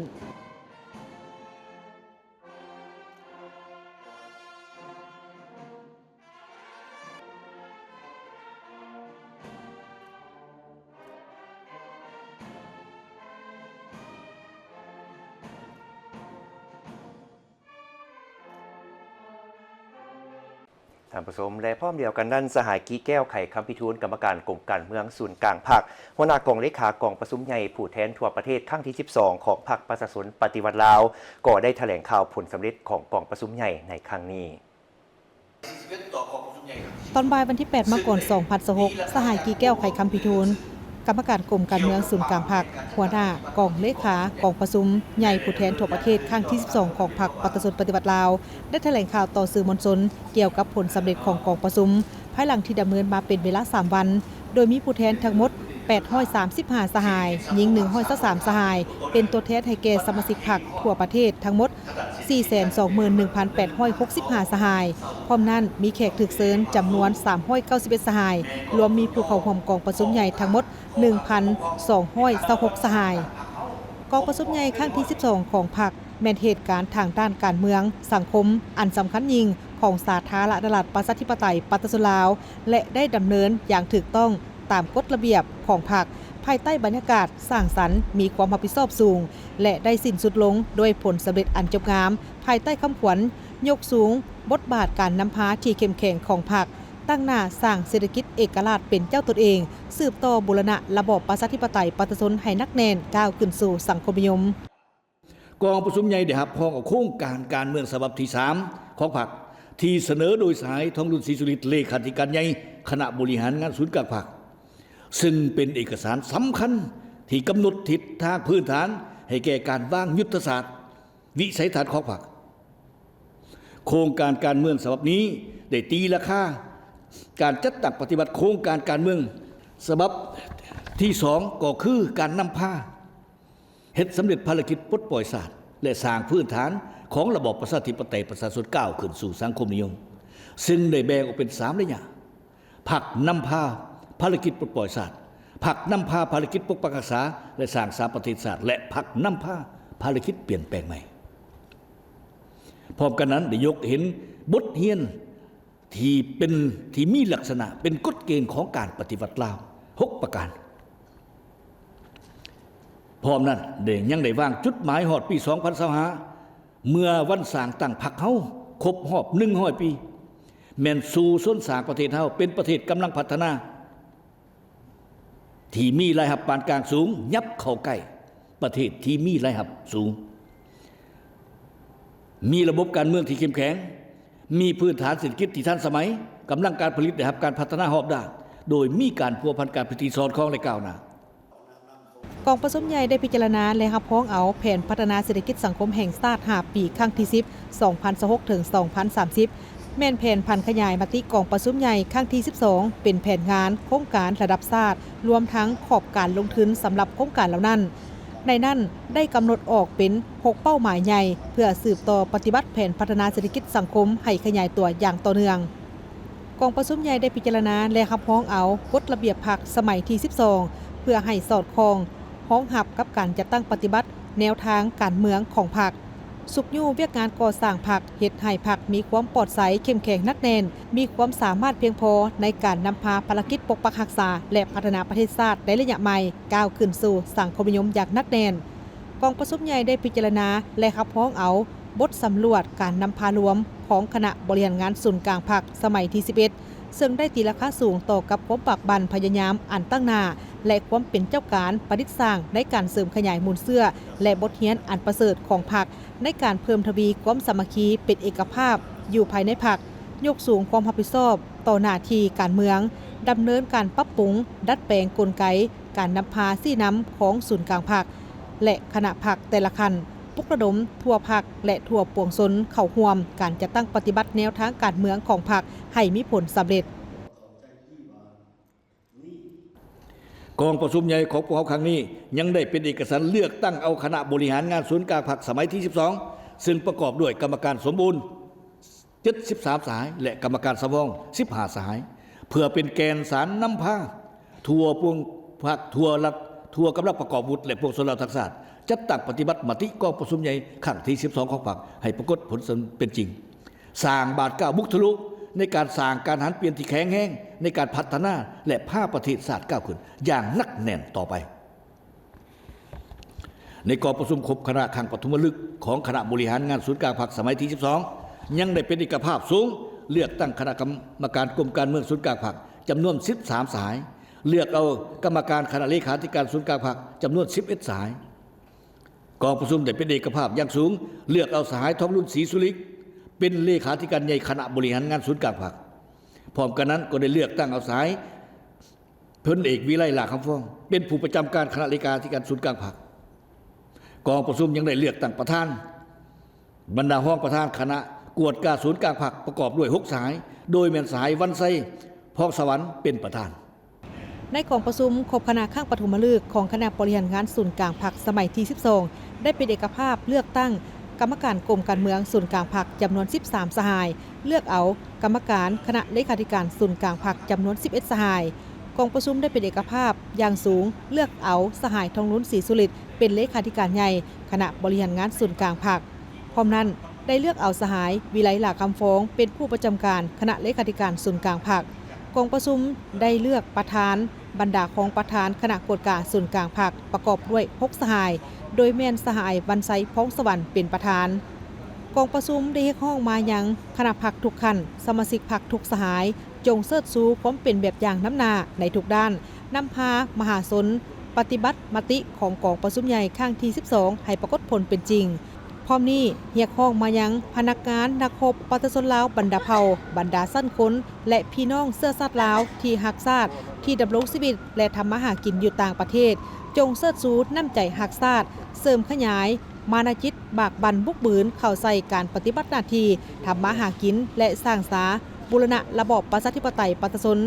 ท่านผู้ชมและพร้อมเดียวกันนั้นสหายกี้แก้วไข่คำพิทูลกรรมการกรมการเมืองศูนย์กลางพรรคหัวหน้ากองเลขากองประชุมใหญ่ผู้แทนทั่วประเทศครั้งที่12ของพรรคประชาชนปฏิวัติลาวก็ได้แถลงข่าวผลสำเร็จของกองประชุมใหญ่ในครั้งนี้ตอนบ่ายวันที่ 8 มกราคม 2026 สหายกีแก้วไข่คำพิทูลกรรมการกรมการเมืองศูนย์กลางพรรคหัวหน้ากองเลขากองประชุมใหญ่ผู้แทนทั่วประเทศครั้งที่12ของพรรคประชาชนปฏิวัติลาวได้แถลงข่าวต่อสื่อมวลชนเกี่ยวกับผลสำเร็จของกองประชุมภายหลังที่ดำเนินมาเป็นเวลา3วันโดยมีผู้แทนทั้งหมด835สหายหญิง123สหายเป็นตัวแทนให้แก่สมาชิกพรรคทั่วประเทศทั้งหมด 421,865 สหายพร้อมนั้นมีแขกถึกเชิญจำนวน391สหายรวมมีผู้เข้าร่วมกองประชุมใหญ่ทั้งหมด 1,226 สหายกองประชุมใหญ่ครั้งที่12ของพรรคแม่นเหตุการณ์ทางด้านการเมืองสังคมอันสำคัญยิ่งของสาธารณรัฐประชาธิปไตยประชาชนลาวและได้ดำเนินอย่างถูกต้องตามกฎระเบียบของพรรคภายใต้บรรยากาศสร้างสรรค์มีความรับผิดชอบสูงและได้สิ้นสุดลงด้วยผลสำเร็จอันจบงามภายใต้คำขวัญยกสูงบทบาทการนำพาที่เข้มแข็งของพรรคตั้งหน้าสร้างเศรษฐกิจเอกราชเป็นเจ้าตนเองสืบต่อบูรณะระบอบประชาธิปไตยประชาชนให้นักแน่นก้าวขึ้นสู่สังคมนิยมกองประชุมใหญ่ได้รับพ้องโครงการเมืองฉบับที่3ของพรรคที่เสนอโดยสายทองรุ่นศรีสุริตเลขาธิการใหญ่คณะบริหารงานศูนย์กลางพรรคซึ่งเป็นเอกสารสำคัญที่กำหนดทิศทางพื้นฐานให้แก่การวางยุทธศาสตร์วิสัยทัศน์ของพรรคโครงการเมืองฉบับนี้ได้ตีราคาการจัดตั้งปฏิบัติโครงการเมืองฉบับที่2ก็คือการนำพาเฮ็ดสำเร็จภารกิจปลดปล่อยศาสตร์และสร้างพื้นฐานของระบอบประชาธิปไตยประชาชนก้าวขึ้นสู่สังคมนิยมซึ่งได้แบ่งออกเป็น3ระยะพรรคนำพาภารกิจปลดปล่อยศาสตร์พรรคนำพาภารกิจปกปักรักษาและสร้างสาประเทศศาสตร์และพรรคนำพาภารกิจเปลี่ยนแปลงใหม่พร้อมกันนั้นได้ยกเห็นบทเรียนที่มีลักษณะเป็นกฎเกณฑ์ของการปฏิวัติลาว6ประการพ พร้อมนั้นยังได้วางจุดหมายฮอดปี2025เมื่อวันสร้างตั้งพรรคเฮาครบรอบ100 ปีแม่นสู่ส้นสร้างประเทศเฮาเป็นประเทศกำลังพัฒนาที่มีรายรับปานกลางสูงยับเข้าใกล้ประเทศที่มีรายรับสูงมีระบบการเมืองที่เข้มแข็งมีพื้นฐานเศรษฐกิจที่ทันสมัยกำลังการผลิตได้รับการพัฒนารอบด้านโดยมีการพัวพันการพิธีสอดคล้องและก้าวหน้ากองประชุมใหญ่ได้พิจารณาและรับพ้องเอาแผนพัฒนาเศรษฐกิจสังคมแห่งชาติ5 ปีครั้งที่10 2026 ถึง 2030 แม่นแผนพันขยายมติกองประชุมใหญ่ครั้งที่12เป็นแผนงานโครงการระดับชาติรวมทั้งขอบการลงทุนสำหรับโครงการเหล่านั้นในนั้นได้กำหนดออกเป็น6เป้าหมายใหญ่เพื่อสืบต่อปฏิบัติแผนพัฒนาเศรษฐกิจสังคมให้ขยายตัวอย่างต่อเนื่องกองประชุมใหญ่ได้พิจารณาและรับพ้องเอากฎระเบียบพรรคสมัยที่12เพื่อให้สอดคล้องห้องหับกับการจัดตั้งปฏิบัติแนวทางการเมืองของพรรคสุกยู่เวียกงานก่อสร้างพรรคเฮ็ดให้พรรคมีความปลอดใสเข้มแข็งนักแน่นมีความสามารถเพียงพอในการนำพาภารกิจปกปักรักษาและพัฒนาประเทศชาติในระยะใหม่ก้าวขึ้นสู่สังคมนิยมอย่างนักแน่นกองประชุมใหญ่ได้พิจารณาและรับพ้องเอาบทสำรวจการนำพารวมของคณะบริหารงานศูนย์กลางพรรคสมัยที่11ซึ่งได้ตีราคาสูงต่อกับความปากบั่นพยายามอันตั้งหน้าและความเป็นเจ้าการประดิษฐ์สร้างในการเสริมขยายมูลเสื้อและบทเรียนอันประเสริฐของพรรคในการเพิ่มทวีความสามัคคีเป็นเอกภาพอยู่ภายในพรรคยกสูงความรับผิดชอบต่อหน้าที่การเมืองดำเนินการปรับปรุงดัดแปลงกลไกการนำพาซี่น้ำของศูนย์กลางพรรคและคณะพรรคแต่ละคันปลุกระดมทั่วพรรคและทั่วปวงชนเข้าร่วมการจัดตั้งปฏิบัติแนวทางการเมืองของพรรคให้มีผลสำเร็จกองประชุมใหญ่ของพวกเขาครั้งนี้ยังได้เป็นเอกสารเลือกตั้งเอาคณะบริหารงานศูนย์กลางพรรคสมัยที่12ซึ่งประกอบด้วยกรรมการสมบูรณ์73 สหายและกรรมการสำรอง15 สหายเพื่อเป็นแกนสารนำพาทั่วปวงพรรคทั่วรัฐทั่วกำลังประกอบวุฒิและพวกชนเหล่าทักษะจัดตั้งปฏิบัติมติกองประชุมใหญ่ครั้งที่12ของพรรคให้ปรากฏผลเป็นจริงสร้างบาทก้าวมุกทะลุในการสร้างการหันเปลี่ยนที่แข็งแรงในการพัฒนาและพาประเทศชาติก้าวขึ้นอย่างนักแน่นต่อไปในกองประชุมครบคณะครั้งปฐมฤกษ์ของคณะบริหารงานศูนย์กลางพรรคสมัยที่12ยังได้เป็นเอกภาพสูงเลือกตั้งคณะกรรมการกรมการเมืองศูนย์กลางพรรคจำนวน13 สายเลือกเอากรรมการคณะเลขาธิการศูนย์กลางพรรคจำนวน11 สายกองประชุมได้เป็นเอกภาพอย่างสูงเลือกเอาสหายทองรุ่นศรีสุริกเป็นเลขาธิการใหญ่คณะบริหารงานศูนย์กลางพรรคพร้อมกันนั้นก็ได้เลือกตั้งเอาสายพลเอกวิไลหลาคำฟ้องเป็นผู้ประจำการคณะเลขาธิการศูนย์กลางพรรคกองประชุมยังได้เลือกตั้งประธานบรรดาห้องประธานคณะกวดกาศูนย์กลางพรรคประกอบด้วย6 สายโดยแม่นสายวันไซพอกสวรรค์เป็นประธานในกองประชุมครบคณะข้างปฐมฤกษ์ของคณะบริหารงานศูนย์กลางพรรคสมัยที่12ได้เป็นเอกภาพเลือกตั้งกรรมการกรมการเมืองศูนย์กลางพรรคจำนวน13 สหายเลือกเอากรรมการคณะเลขาธิการศูนย์กลางพรรคจำนวน11 สหายกองประชุมได้เป็นเอกภาพอย่างสูงเลือกเอาสหายทองลุ้นศรีสุริตเป็นเลขาธิการใหญ่คณะบริหารงานศูนย์กลางพรรคพร้อมนั้นได้เลือกเอาสหายวิไลหลาคำฟ้องเป็นผู้ประจำการคณะเลขาธิการศูนย์กลางพรรคกองประชุมได้เลือกประธานบรรดาของประธานคณะกวดกาศูนย์กลางพรรคประกอบด้วย6 สหายโดยแม่นสหายวันไซพ้องสวรรค์เป็นประธานกองประชุมได้เรียกร้องมายังคณะพรรคทุกขั้นสมาชิกพรรคทุกสหายจงเชิดชูความเป็นแบบอย่างน้ำหน้าในทุกด้านนำพามหาชนปฏิบัติมติของกองประชุมใหญ่ครั้งที่12ให้ปรากฏผลเป็นจริงพร้อมนี้เรียกร้องมายังพนักงานนักรบประชาชนลาวบรรดาเผ่าบรรดาสั้นคนและพี่น้องเสื้อชาติลาวที่รักชาติที่ดำรงชีวิตและทำมาหากินอยู่ต่างประเทศจงเชิดชูน้ำใจรักชาติเสริมขยายมานาจิตบากบั่นบุกบืนเข้าใส่การปฏิบัติหน้าที่ทำมาหากินและสร้างสาบูรณะระบอบประชาธิปไตยประชาชน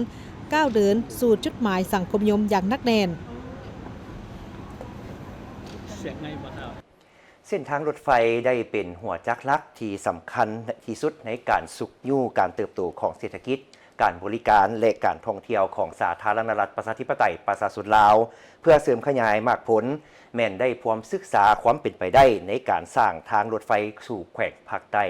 ก้าวเดินสู่จุดหมายสังคมนิยมอย่างนักแน่นเส้นทางรถไฟได้เป็นหัวจักรหลักที่สำคัญที่สุดในการสุขยู่การเติบโตของเศรษฐกิจการบริการและการท่องเที่ยวของสาธารณรัฐประชาธิปไตยประชาชนลาวเพื่อเสริมขยายมากผลแม่นได้พร้อมศึกษาความเป็นไปได้ในการสร้างทางรถไฟสู่แขวงภาคใต้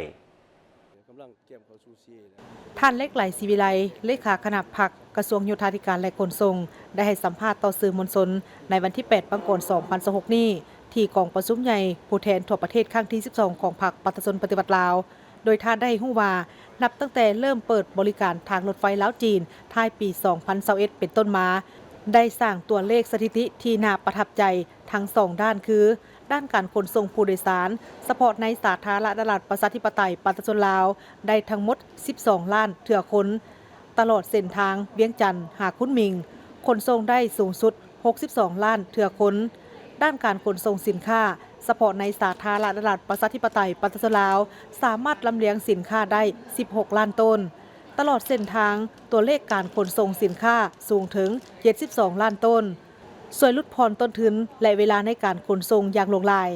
ำลังเตรียมเข้าสู่ CA แล้ว ท่านเล็กไหลศรีวิไลเลขาคณะพรรคกระทรวงโยธาธิการและขนส่งได้ให้สัมภาษณ์ต่อสื่อมวลชนในวันที่ 8 ปังกร2026 นี้ที่กองประชุมใหญ่ผู้แทนทั่วประเทศครั้งที่ 12 ของพรรคประชาชนปฏิวัติลาวโดยท่านได้ฮู้ว่านับตั้งแต่เริ่มเปิดบริการทางรถไฟลาวจีนท้ายปี 2021 เป็นต้นมาได้สร้างตัวเลขสถิติที่น่าประทับใจทั้งสองด้านคือด้านการขนส่งผู้โดยสารเฉพาะในสาธารณรัฐประชาธิปไตยประชาชนลาวได้ทั้งหมด 12 ล้านเถื่อคนตลอดเส้นทางเวียงจันทน์หาดคุ้นมิงขนส่งได้สูงสุด 62 ล้านเถื่อคนด้านการขนส่งสินค้าเฉพาะในสาธารณรัฐประชาธิปไตยประชาชนลาวสามารถลำเลียงสินค้าได้ 16 ล้านต้นตลอดเส้นทางตัวเลขการขนส่งสินค้าสูงถึง 72 ล้านต้นส่วนลดผ่อนต้นทุนและเวลาในการขนส่งอย่างหลงหลาย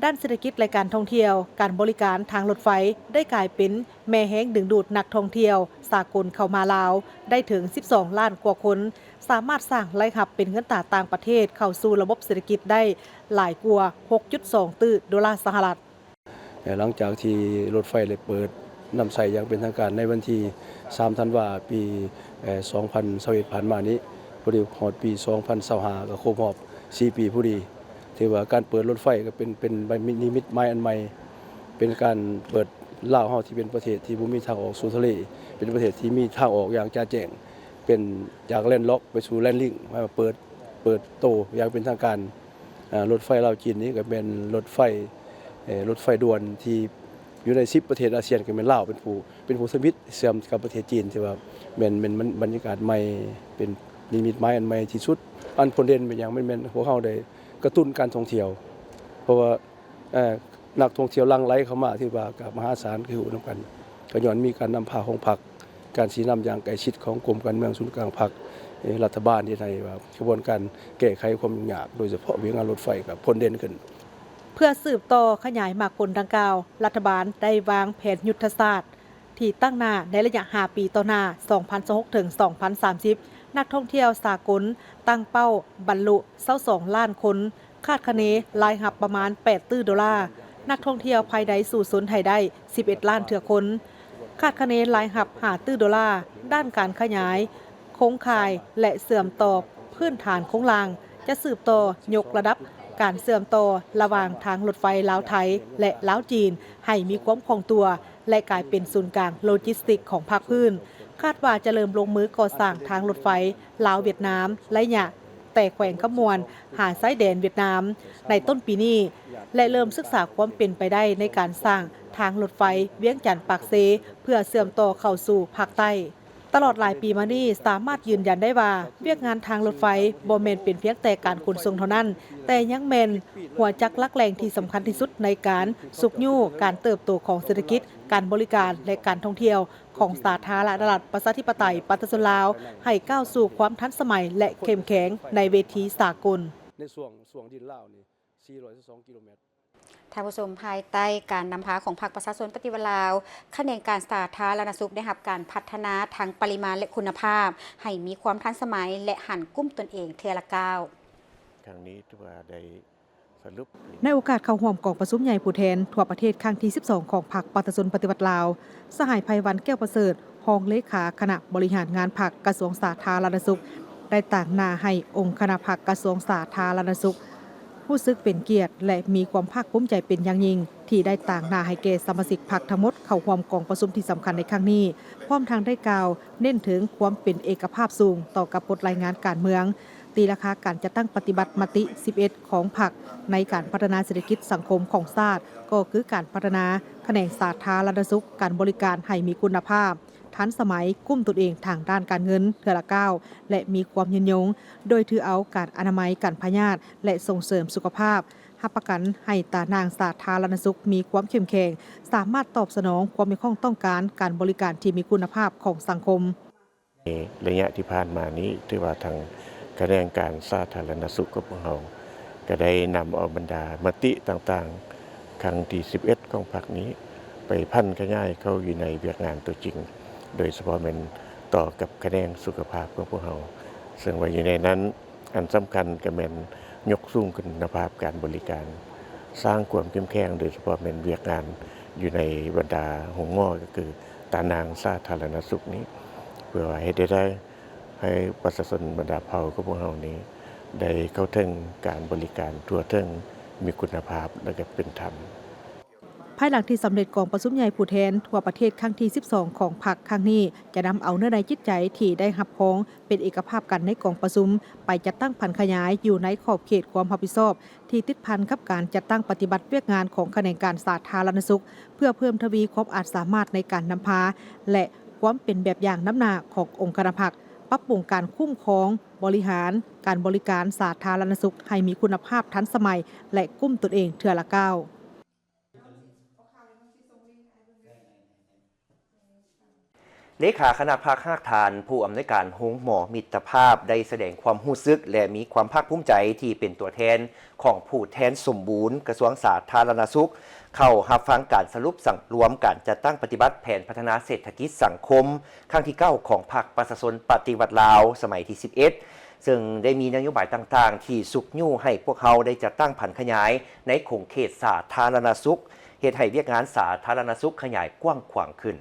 ด้านเศรษฐกิจและการท่องเที่ยวการบริการทางรถไฟได้กลายเป็นแม่แห้งดึงดูดนักท่องเที่ยวสากลเข้ามาลาวได้ถึง 12 ล้านกว่าคนสามารถสร้างรายรับเป็นเงินตราต่างประเทศเข้าสู่ระบบเศรษฐกิจได้หลายกว่า 6.2 ตื้อดอลลาร์สหรัฐหลังจากที่รถไฟได้เปิดนำใส่อย่างเป็นทางการในวันที่ 3 ธันวาคม ปี 2021 ผ่านมานี้พอดีฮอดปี 2025 ก็ครบรอบ 4 ปีพอดีถือว่าการเปิดรถไฟก็เป็นนิมิตหมายอันใหม่เป็นการเปิดลาวเฮาที่เป็นประเทศที่บ่มีทางออกสู่ทะเลเป็นประเทศที่มีทางออกอย่างแจ่แจ้งเป็นจากแลนด์ล็อกไปสู่แลนด์ลิงก์มาเปิดโตอย่างเป็นทางการรถไฟลาวจีนนี้ก็เป็นรถไฟด่วนที่อยู่ใน10ประเทศอาเซียนก็เป็นลาวเป็นผู้สมิทเชื่อมกับประเทศจีนที่ว่าเป็นบรรยากาศใหม่เป็นนิมิตหมายอันใหม่ที่สุดอันผลเด่นเป็นอย่างแม่นพวกเฮาได้กระตุ้นการท่องเที่ยวเพราะว่านักท่องเที่ยวหลั่งไหลเข้ามาที่ว่ากับมหาศาลคือนํกันก็ย้อนมีการนำพาของพรรคการชี้นำอย่างใกล้ชิดของกรมการเมืองศูนย์กลางพรรครัฐบาลที่ในว่ากระบวนการแก้ไขความยุ่งยากโดยเฉพาะเรื่องงานรถไฟกับผลเด่นขึ้นเพื่อสืบต่อขยายมากผลดังกล่าวรัฐบาลได้วางแผนยุทธศาสตร์ที่ตั้งหน้าในระยะ5 ปีต่อหน้า 2026 ถึง 2030 นักท่องเที่ยวสากลตั้งเป้าบรรลุ22 ล้านคนคาดคะเนรายรับประมาณ 8 ตื้อดอลลาร์นักท่องเที่ยวภายในสู่ศูนย์ไทยได้ 11 ล้านเถื่อคนคาดคะเนรายรับ5 ตื้อดอลลาร์ด้านการขยายโครงข่ายและเสื่อมต่อพื้นฐานโครงล่างจะสืบต่อยกระดับการเสื่อมต่อระหว่างทางรถไฟลาวไทยและลาวจีนให้มีความคล่องตัวและกลายเป็นศูนย์กลางโลจิสติกของภาคพื้นคาดว่าจะเริ่มลงมือก่อสร้างทางรถไฟลาวเวียดนามและยะแต่แขวงขมวนหาดซ้ายแดนเวียดนามในต้นปีนี้และเริ่มศึกษาความเป็นไปได้ในการสร้างทางรถไฟเวียงจันทน์ปากเซเพื่อเชื่อมต่อเข้าสู่ภาคใต้ตลอดหลายปีมานี้สามารถยืนยันได้ว่าเวียกงานทางรถไฟบ่แม่นเป็นเพียงแต่การขนส่งเท่านั้นแต่ยังแม่นหัวจักหลักแหล่งที่สำคัญที่สุดในการสุกยู่การเติบโตของเศรษฐกิจการบริการและการท่องเที่ยวของสาธารณรัฐประชาธิปไตยประชาชนลาวให้ก้าวสู่ความทันสมัยและเข้มแข็งในเวทีสากลในส่วนดินลาวนี่412 กิโลเมตรท่านผู้ชมภายใต้การนำพาของพรรคประชาชนปฏิวัติลาวคะแนนการสาธารณสุขได้รับการพัฒนาทางปริมาณและคุณภาพให้มีความทันสมัยและหันกุ้มตนเองเทื่อละก้าวครั้งนี้ถือว่าได้สรุปในโอกาสเข้าร่วมกองประชุมใหญ่ผู้แทนทั่วประเทศครั้งที่ 12 ของพรรคประชาชนปฏิวัติลาวสหายไพวันแก้วประเสริฐรองเลขาคณะบริหารงานพรรคกระทรวงสาธารณสุขได้ต่างหน้าให้องค์คณะพรรคกระทรวงสาธารณสุขรู้สึกเป็นเกียรติและมีความภาคภูมิใจเป็นอย่างยิ่งที่ได้ต่างหน้าให้แก่สมาชิกพรรคทั้งหมดเข้าร่วมกองประชุมที่สำคัญในครั้งนี้พร้อมทางได้กล่าวเน้นถึงความเป็นเอกภาพสูงต่อกับบทรายงานการเมืองตีราคาการจะตั้งปฏิบัติมติ 11 ของพรรคในการพัฒนาเศรษฐกิจสังคมของชาติก็คือการพัฒนาแขนงสาธารณสุขการบริการให้มีคุณภาพทันสมัยกุ้มตนเองทางด้านการเงินเทื่อละก้าวและมีความยืนยงโดยถือเอาการอนามัยการพยาธิและส่งเสริมสุขภาพรับประกันให้ตานางสาธารณสุขมีความเข้มแข็งสามารถตอบสนองความมีข้องต้องการการบริการที่มีคุณภาพของสังคมระยะที่ผ่านมานี้ถือว่าทางกระแนงการสาธารณสุขของเราก็ได้นำเอาบรรดามติต่างๆครั้งที่ 11 ของพรรคนี้ไปพันขยายเข้าอยู่ในเวียกงานตัวจริงโดยเฉพาะเป็นต่อกับคะแนนสุขภาพของพวกเราซึ่งว่าอยู่ในนั้นอันสำคัญก็เป็นยกสูงคุณภาพการบริการสร้างความเข้มแข็งโดยเฉพาะเป็นเวียกงาน อยู่ในบรรดาหัวง้อก็คือตานางสาธารณสุขนี้เพื่อว่าให้ได้ให้ประชาชนบรรดาเผ่าของพวกเรานี้ได้เข้าถึงการบริการทั่วถึงมีคุณภาพและก็เป็นธรรมภายหลังที่สำเร็จกองประชุมใหญ่ผู้แทนทั่วประเทศครั้งที่ 12 ของพรรคครั้งนี้จะนำเอาเนื้อในจิตใจที่ได้รับพ้องเป็นเอกภาพกันในกองประชุมไปจัดตั้งผันขยายอยู่ในขอบเขตความรับผิดชอบที่ติดพันกับการจัดตั้งปฏิบัติเวียกงานของแขนงการสาธารณสุขเพื่อเพิ่มทวีความอาจสามารถในการนำพาและความเป็นแบบอย่างน้ำหน้าขององค์คณะพรรคปรับปรุงการคุ้มครองบริหารการบริการสาธารณสุขให้มีคุณภาพทันสมัยและกุ้มตนเองเทื่อละก้าวเลขาคณะพรรคหักฐานผู้อำนวยการโรงหมอมิตรภาพได้แสดงความรู้สึกและมีความภาคภูมิใจที่เป็นตัวแทนของผู้แทนสมบูรณ์กระทรวงสาธารณสุขเข้ารับฟังการสรุปสั่งรวมการจัดตั้งปฏิบัติแผนพัฒนาเศรษฐกิจสังคมครั้งที่9ของพรรคประชาชนปฏิวัติลาวสมัยที่11ซึ่งได้มีนโยบายต่างๆที่สุกยู่ให้พวกเขาได้จัดตั้งผันขยายในโครงเขตสาธารณสุขเฮ็ดให้เวียกงานสาธารณสุขขยายกว้างขวางขึ้น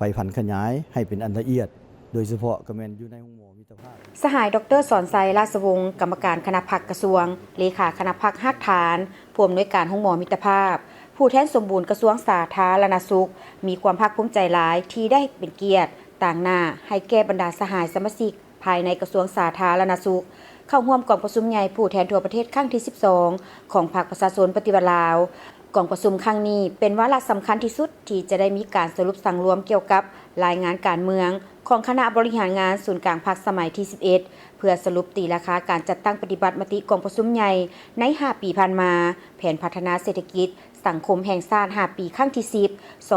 ไปผันขยายให้เป็นอันละเอียดโดยเฉพาะกระแมนอยู่ในห้องหมอมิตรภาพสหายดร.สอนไซราชวงศ์กรรมการคณะพรรคกระทรวงเลขาคณะพรรคหักฐานผู้อำนวยการห้องหมอมิตรภาพผู้แทนสมบูรณ์กระทรวงสาธารณสุขมีความภาคภูมิใจหลายที่ได้เป็นเกียรติต่างหน้าให้แก่บรรดาสหายสมาชิกภายในกระทรวงสาธารณสุขเข้าร่วมกองประชุมใหญ่ผู้แทนทั่วประเทศครั้งที่12ของพรรคประชาชนปฏิวัติลาวกองประชุมครั้งนี้เป็นวาระสำคัญที่สุดที่จะได้มีการสรุปสั่งรวมเกี่ยวกับรายงานการเมืองของคณะบริหารงานศูนย์กลางพรรคสมัยที่11เพื่อสรุปตีราคาการจัดตั้งปฏิบัติมติกองประชุมใหญ่ใน5ปีผ่านมาแผนพัฒนาเศรษฐกิจสังคมแห่งชาติ5ปีครั้งที่10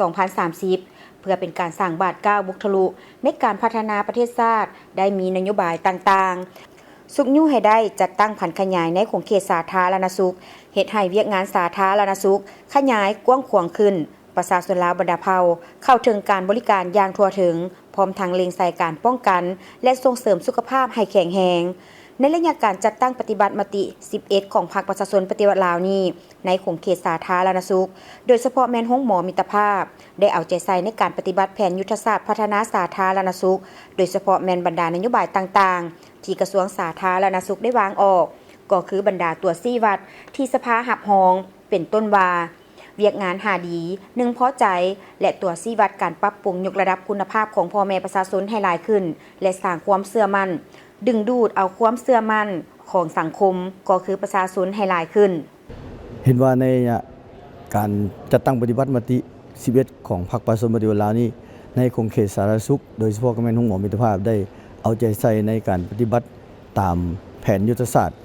2026-2030เพื่อเป็นการสร้างบาทก้าวบุกทะลุในการพัฒนาประเทศชาติได้มีนโยบายต่างๆสุกยู่ให้ได้จัดตั้งผันขยายในโครงเขตสาธารณสุขเฮ็ดให้เวียกงานสาธารณสุขขยายกว้างขวางขึ้นประชาชนลาวบรรดาเผ่าเข้าถึงการบริการอย่างทั่วถึงพร้อมทั้งเล็งใส่การป้องกันและส่งเสริมสุขภาพให้แข็งแรงในระยะการจัดตั้งปฏิบัติมติ11ของพรรคประชาชนปฏิวัติลาวนี้ในโครงเขตสาธารณสุขโดยเฉพาะแม่นห้องหมอมิตรภาพได้เอาใจใส่ในการปฏิบัติแผนยุทธศาสตร์พัฒนาสาธารณสุขโดยเฉพาะแม่นบรรดานโยบายต่างๆที่กระทรวงสาธารณสุขได้วางออกก็คือบรรดาตัวซี่วัดที่สภาหับหองเป็นต้นว่าเวียกงานหาดี1พอใจและตัวซี่วัดการปรับปรุงยกระดับคุณภาพของพ่อแม่ประชาชนให้หลายขึ้นและสร้างความเชื่อมั่นดึงดูดเอาความเชื่อมั่นของสังคมก็คือประชาชนให้หลายขึ้นเห็นว่าในการจัดตั้งปฏิบัติมติ11ของพรรคประชาชนปฏิวัติลาวนี้ในโครงเขตสาธารณสุขโดยเฉพาะกระแมนห้องหมอมิตรภาพได้เอาใจใส่ในการปฏิบัติตามแผนยุทธศาสตร์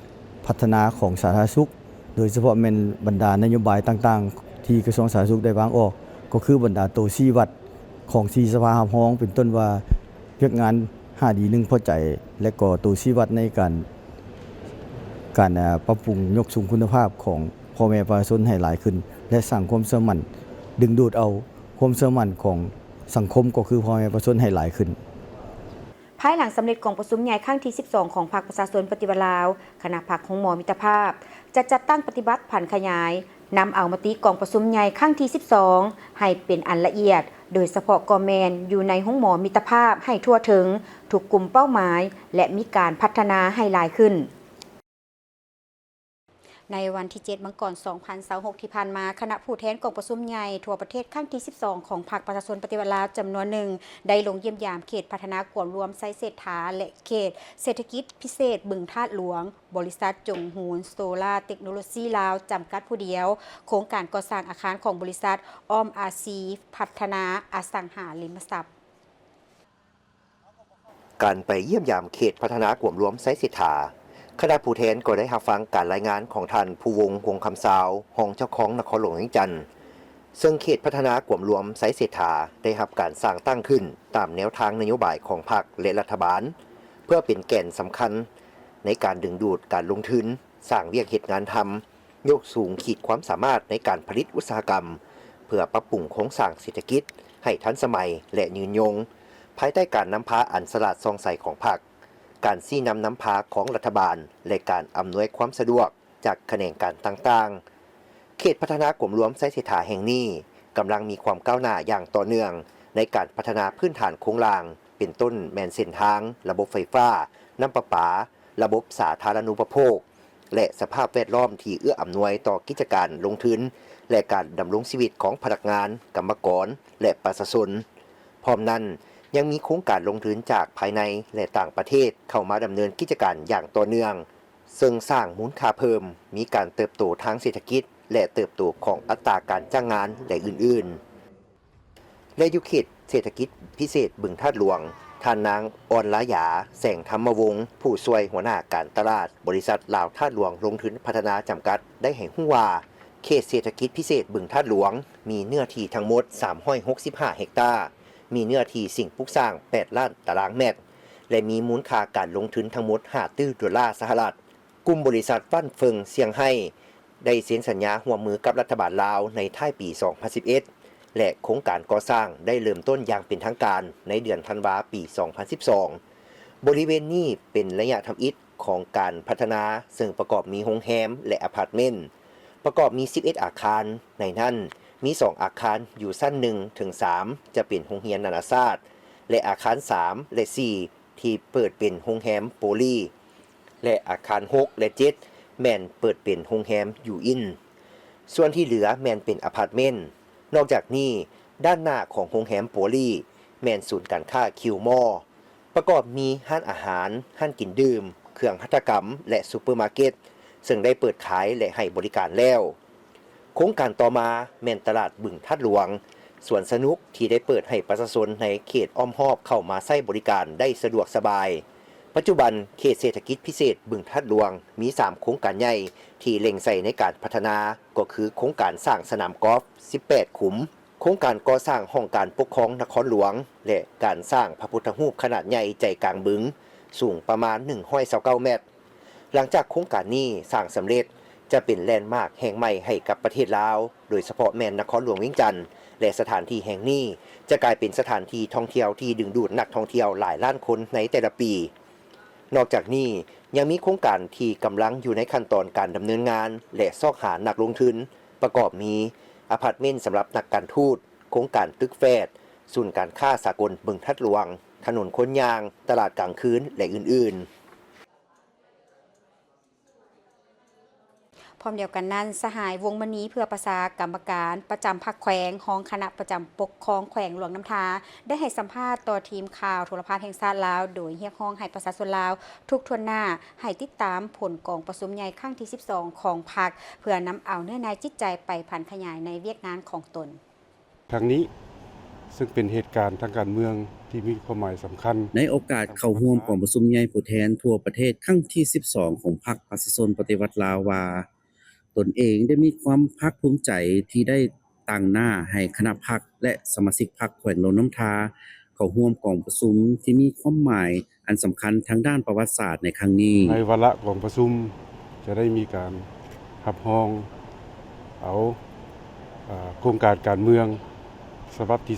พัฒนาของสาธารณสุขโดยเฉพาะแม่นบรรดานโยบายต่างๆที่กระทรวงสาธารณสุขได้วางออกก็คือบรรดาตัวซี่วัดของที่สภาหับห้องเป็นต้นว่าเวียกงาน5ดี1พอใจและก็ตัวซี่วัดในการปรับปรุงยกสูงคุณภาพของพ่อแม่ประชาชนให้หลายขึ้นและสร้างความเชื่อมั่นดึงดูดเอาความเชื่อมั่นของสังคมก็คือพ่อแม่ประชาชนให้หลายขึ้นภายหลังสำเร็จกองประชุมใหญ่ครั้งที่12ของพรรคประชาชนปฏิวัติลาวคณะพรรคของหมอมิตรภาพจะจัดตั้งปฏิบัติผันขยายนำเอามติกองประชุมใหญ่ครั้งที่12ให้เป็นอันละเอียดโดยเฉพาะกอแมนอยู่ในห้องหมอมิตรภาพให้ทั่วถึงทุกกลุ่มเป้าหมายและมีการพัฒนาให้หลายขึ้นในวันที่7 มังกร 2026ที่ผ่านมาคณะผู้แทนกองประชุมใหญ่ทั่วประเทศครั้งที่12ของพรรคประชาชนปฏิวัติลาวจำนวนหนึ่งได้ลงเยี่ยมยามเขตพัฒนากวมรวมไซเศรษฐาและเขตเศรษฐกิจพิเศษบึงธาตุหลวงบริษัทจงฮูนโซลาร์เทคโนโลยีลาวจำกัดผู้เดียวโครงการก่อสร้างอาคารของบริษัทอ้อมอาซีพัฒนาอสังหาริมทรัพย์การไปเยี่ยมยามเขตพัฒนากวมรวมไซเศรษฐาคณะผู้แทนก็ได้รับฟังการรายงานของท่านผู้วงศ์วงคำสาวห้องเจ้าของนครหลวงเวียงจันทน์ซึ่งเขตพัฒนากวมรวมไซเศรษฐาได้รับการสร้างตั้งขึ้นตามแนวทางนโยบายของพรรคและรัฐบาลเพื่อเป็นแก่นสำคัญในการดึงดูดการลงทุนสร้างเวียกเหตุงานทำยกสูงขีดความสามารถในการผลิตอุตสาหกรรมเพื่อปรับปรุงโครงสร้างเศรษฐกิจให้ทันสมัยและยืนยงภายใต้การนำพาอันสลาดซองใสของพรรคการชี้นำนำพาของรัฐบาลและการอำนวยความสะดวกจากแขนงการต่างๆ เขตพัฒนากรมหลวงไซเสถาแห่งนี้กำลังมีความก้าวหน้าอย่างต่อเนื่องในการพัฒนาพื้นฐานโครงสร้างเป็นต้นแมนเส้นทางระบบไฟฟ้าน้ำประปาระบบสาธารณูปโภคและสภาพแวดล้อมที่เอื้ออำนวยต่อกิจการลงทุนและการดำรงชีวิตของพนักงานกรรมกรและประชาชนพร้อมนั้นยังมีโครงการลงทุนจากภายในและต่างประเทศเข้ามาดำเนินกิจการอย่างต่อเนื่องซึ่งสร้างมูลค่าเพิ่มมีการเติบโตทางเศรษฐกิจและเติบโตของอัตราการจ้างงานและอื่นๆและยุเขตเศรษฐกิจพิเศษบึงธาตุหลวงท่านนางออนลายาแสงธรรมวงศ์ผู้ช่วยหัวหน้าการตลาดบริษัทลาวธาตุหลวงลงทุนพัฒนาจำกัดได้ให้ฮู้ว่าเขตเศรษฐกิจพิเศษบึงธาตุหลวงมีเนื้อที่ทั้งหมด365เฮกตาร์มีเนื้อที่สิ่งปลูกสร้าง8ล้านตารางเมตรและมีมูลค่าการลงทุนทั้งหมด5ตื้อดอลลาร์สหรัฐกลุ่มบริษัทฟั่นเฟิงเซี่ยงไฮ้ได้เซ็นสัญญาร่วมมือกับรัฐบาลลาวในท้ายปี 2011 และโครงการก่อสร้างได้เริ่มต้นอย่างเป็นทางการในเดือนธันวาคมปี 2012 บริเวณนี้เป็นระยะทำอิฐของการพัฒนาซึ่งประกอบมีโรงแรมและอพาร์ตเมนต์ประกอบมี 11 อาคารในนั้นมี 2 อาคารอยู่ชั้น1ถึง3จะเป็นโรงเรียนนานาชาติและอาคาร3และ4ที่เปิดเป็นโรงแรมโปลีและอาคาร6และ7แม่นเปิดเป็นโรงแรมอยู่อินส่วนที่เหลือแม่นเป็นอพาร์ตเมนต์นอกจากนี้ด้านหน้าของโรงแรมโปลีแม่นศูนย์การค้าคิวมอร์ประกอบมีห้านอาหารห้านกินดื่มเครื่องหัตถกรรมและซูเปอร์มาร์เก็ตซึ่งได้เปิดขายและให้บริการแล้วโครงการต่อมาแม่นตลาดบึงธาตุหลวงสวนสนุกที่ได้เปิดให้ประชาชนในเขตอ้อมหอบเข้ามาใช้บริการได้สะดวกสบายปัจจุบันเขตเศรษฐกิจพิเศษบึงธาตุหลวงมี3โครงการใหญ่ที่เล็งใส่ในการพัฒนาก็คือโครงการสร้างสนามกอล์ฟ18ขุมโครงการก่อสร้างห้องการปกครองนครหลวงและการสร้างพระพุทธรูปขนาดใหญ่ใจกลางบึงสูงประมาณ129เมตรหลังจากโครงการนี้สร้างสำเร็จจะเป็นแลนด์มาร์คแห่งใหม่ให้กับประเทศลาวโดยเฉพาะแม่นนครหลวงเวียงจันทน์และสถานที่แห่งนี้จะกลายเป็นสถานที่ท่องเที่ยวที่ดึงดูดนักท่องเที่ยวหลายล้านคนในแต่ละปีนอกจากนี้ยังมีโครงการที่กำลังอยู่ในขั้นตอนการดำเนินงานและซอกหานักลงทุนประกอบมีอพาร์ตเมนต์สำหรับนักการทูตโครงการตึกแฟดศูนย์การค้าสากลบึงธาตุหลวงถนนคนยางตลาดกลางคืนและอื่นๆพร้อมเดียวกันนั้นสหายวงมณีเพื่อประชากรรมการประจำภาคแขวงห้องคณะประจำปกครองแขวงหลวงน้ำทาได้ให้สัมภาษณ์ต่อทีมข่าวโทรทัศน์แห่งชาติลาวโดยเรียกร้องให้ประชาชนลาวทุกทวนหน้าให้ติดตามผลกองประชุมใหญ่ครั้งที่ 12 ของพรรคเพื่อนำเอาเนื้อในจิตใจไปผันขยายในเวียกงานของตนครั้งนี้ซึ่งเป็นเหตุการณ์ทางการเมืองที่มีความหมายสำคัญในโอกาสเข้าร่วมกองประชุมใหญ่ผู้แทนทั่วประเทศครั้งที่ 12 ของพรรคประชาชนปฏิวัติลาวว่าตนเองได้มีความภาคภูมิใจที่ได้ตั้งหน้าให้คณะพรรคและสมาชิกพรรคแขวงหลวงน้ำทาเข้าร่วมกองประชุมที่มีความหมายอันสำคัญทางด้านประวัติศาสตร์ในครั้งนี้ในวาระกองประชุมจะได้มีการรับรองเอาโครงการการเมืองฉบับที่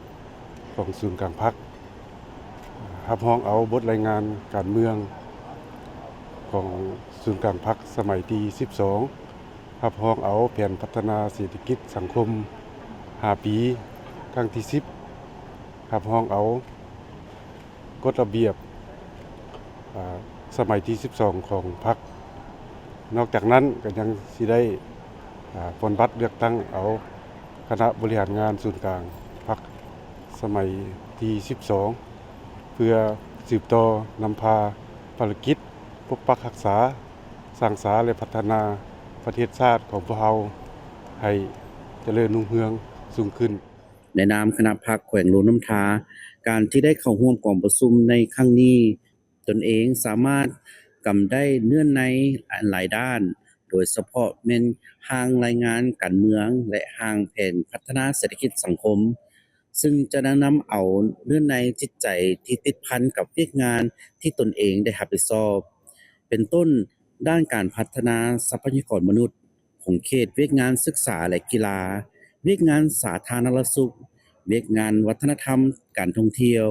3ของศูนย์กลางพรรครับรองเอาบทรายงานการเมืองของศูนย์กลางพรรคสมัยที่ 12รับรองเอาแผนพัฒนาเศรษฐกิจสังคม5ปีครั้งที่10รับรองเอากฎระเบียบสมัยที่ 12ของพรรคนอกจากนั้นก็ยังสิได้ผลบัตรเลือกตั้งเอาคณะบริหารงานศูนย์กลางพรรคสมัยที่ 12เพื่อสืบต่อนำพาภารกิจปกปักรักษาสร้างสรรค์และพัฒนาประเทศชาติของพวกเราให้เจริญรุ่งเรืองสูงขึ้นในนามคณะพรรคแขวงหลวงน้ำทาการที่ได้เข้าร่วมกองประชุมในครั้งนี้ตนเองสามารถกำได้เนื่องในหลายด้านโดยเฉพาะแม่นทางรายงานการเมืองและทางแผนพัฒนาเศรษฐกิจสังคมซึ่งจะนำเอาเนื่องในจิตใจที่ติดพันกับเวียกงานที่ตนเองได้รับผิดชอบเป็นต้นด้านการพัฒนาทรัพยากรมนุษย์ของเขตเวียกงานศึกษาและกีฬาเวียกงานสาธารณสุขเวียกงานวัฒนธรรมการท่องเที่ยว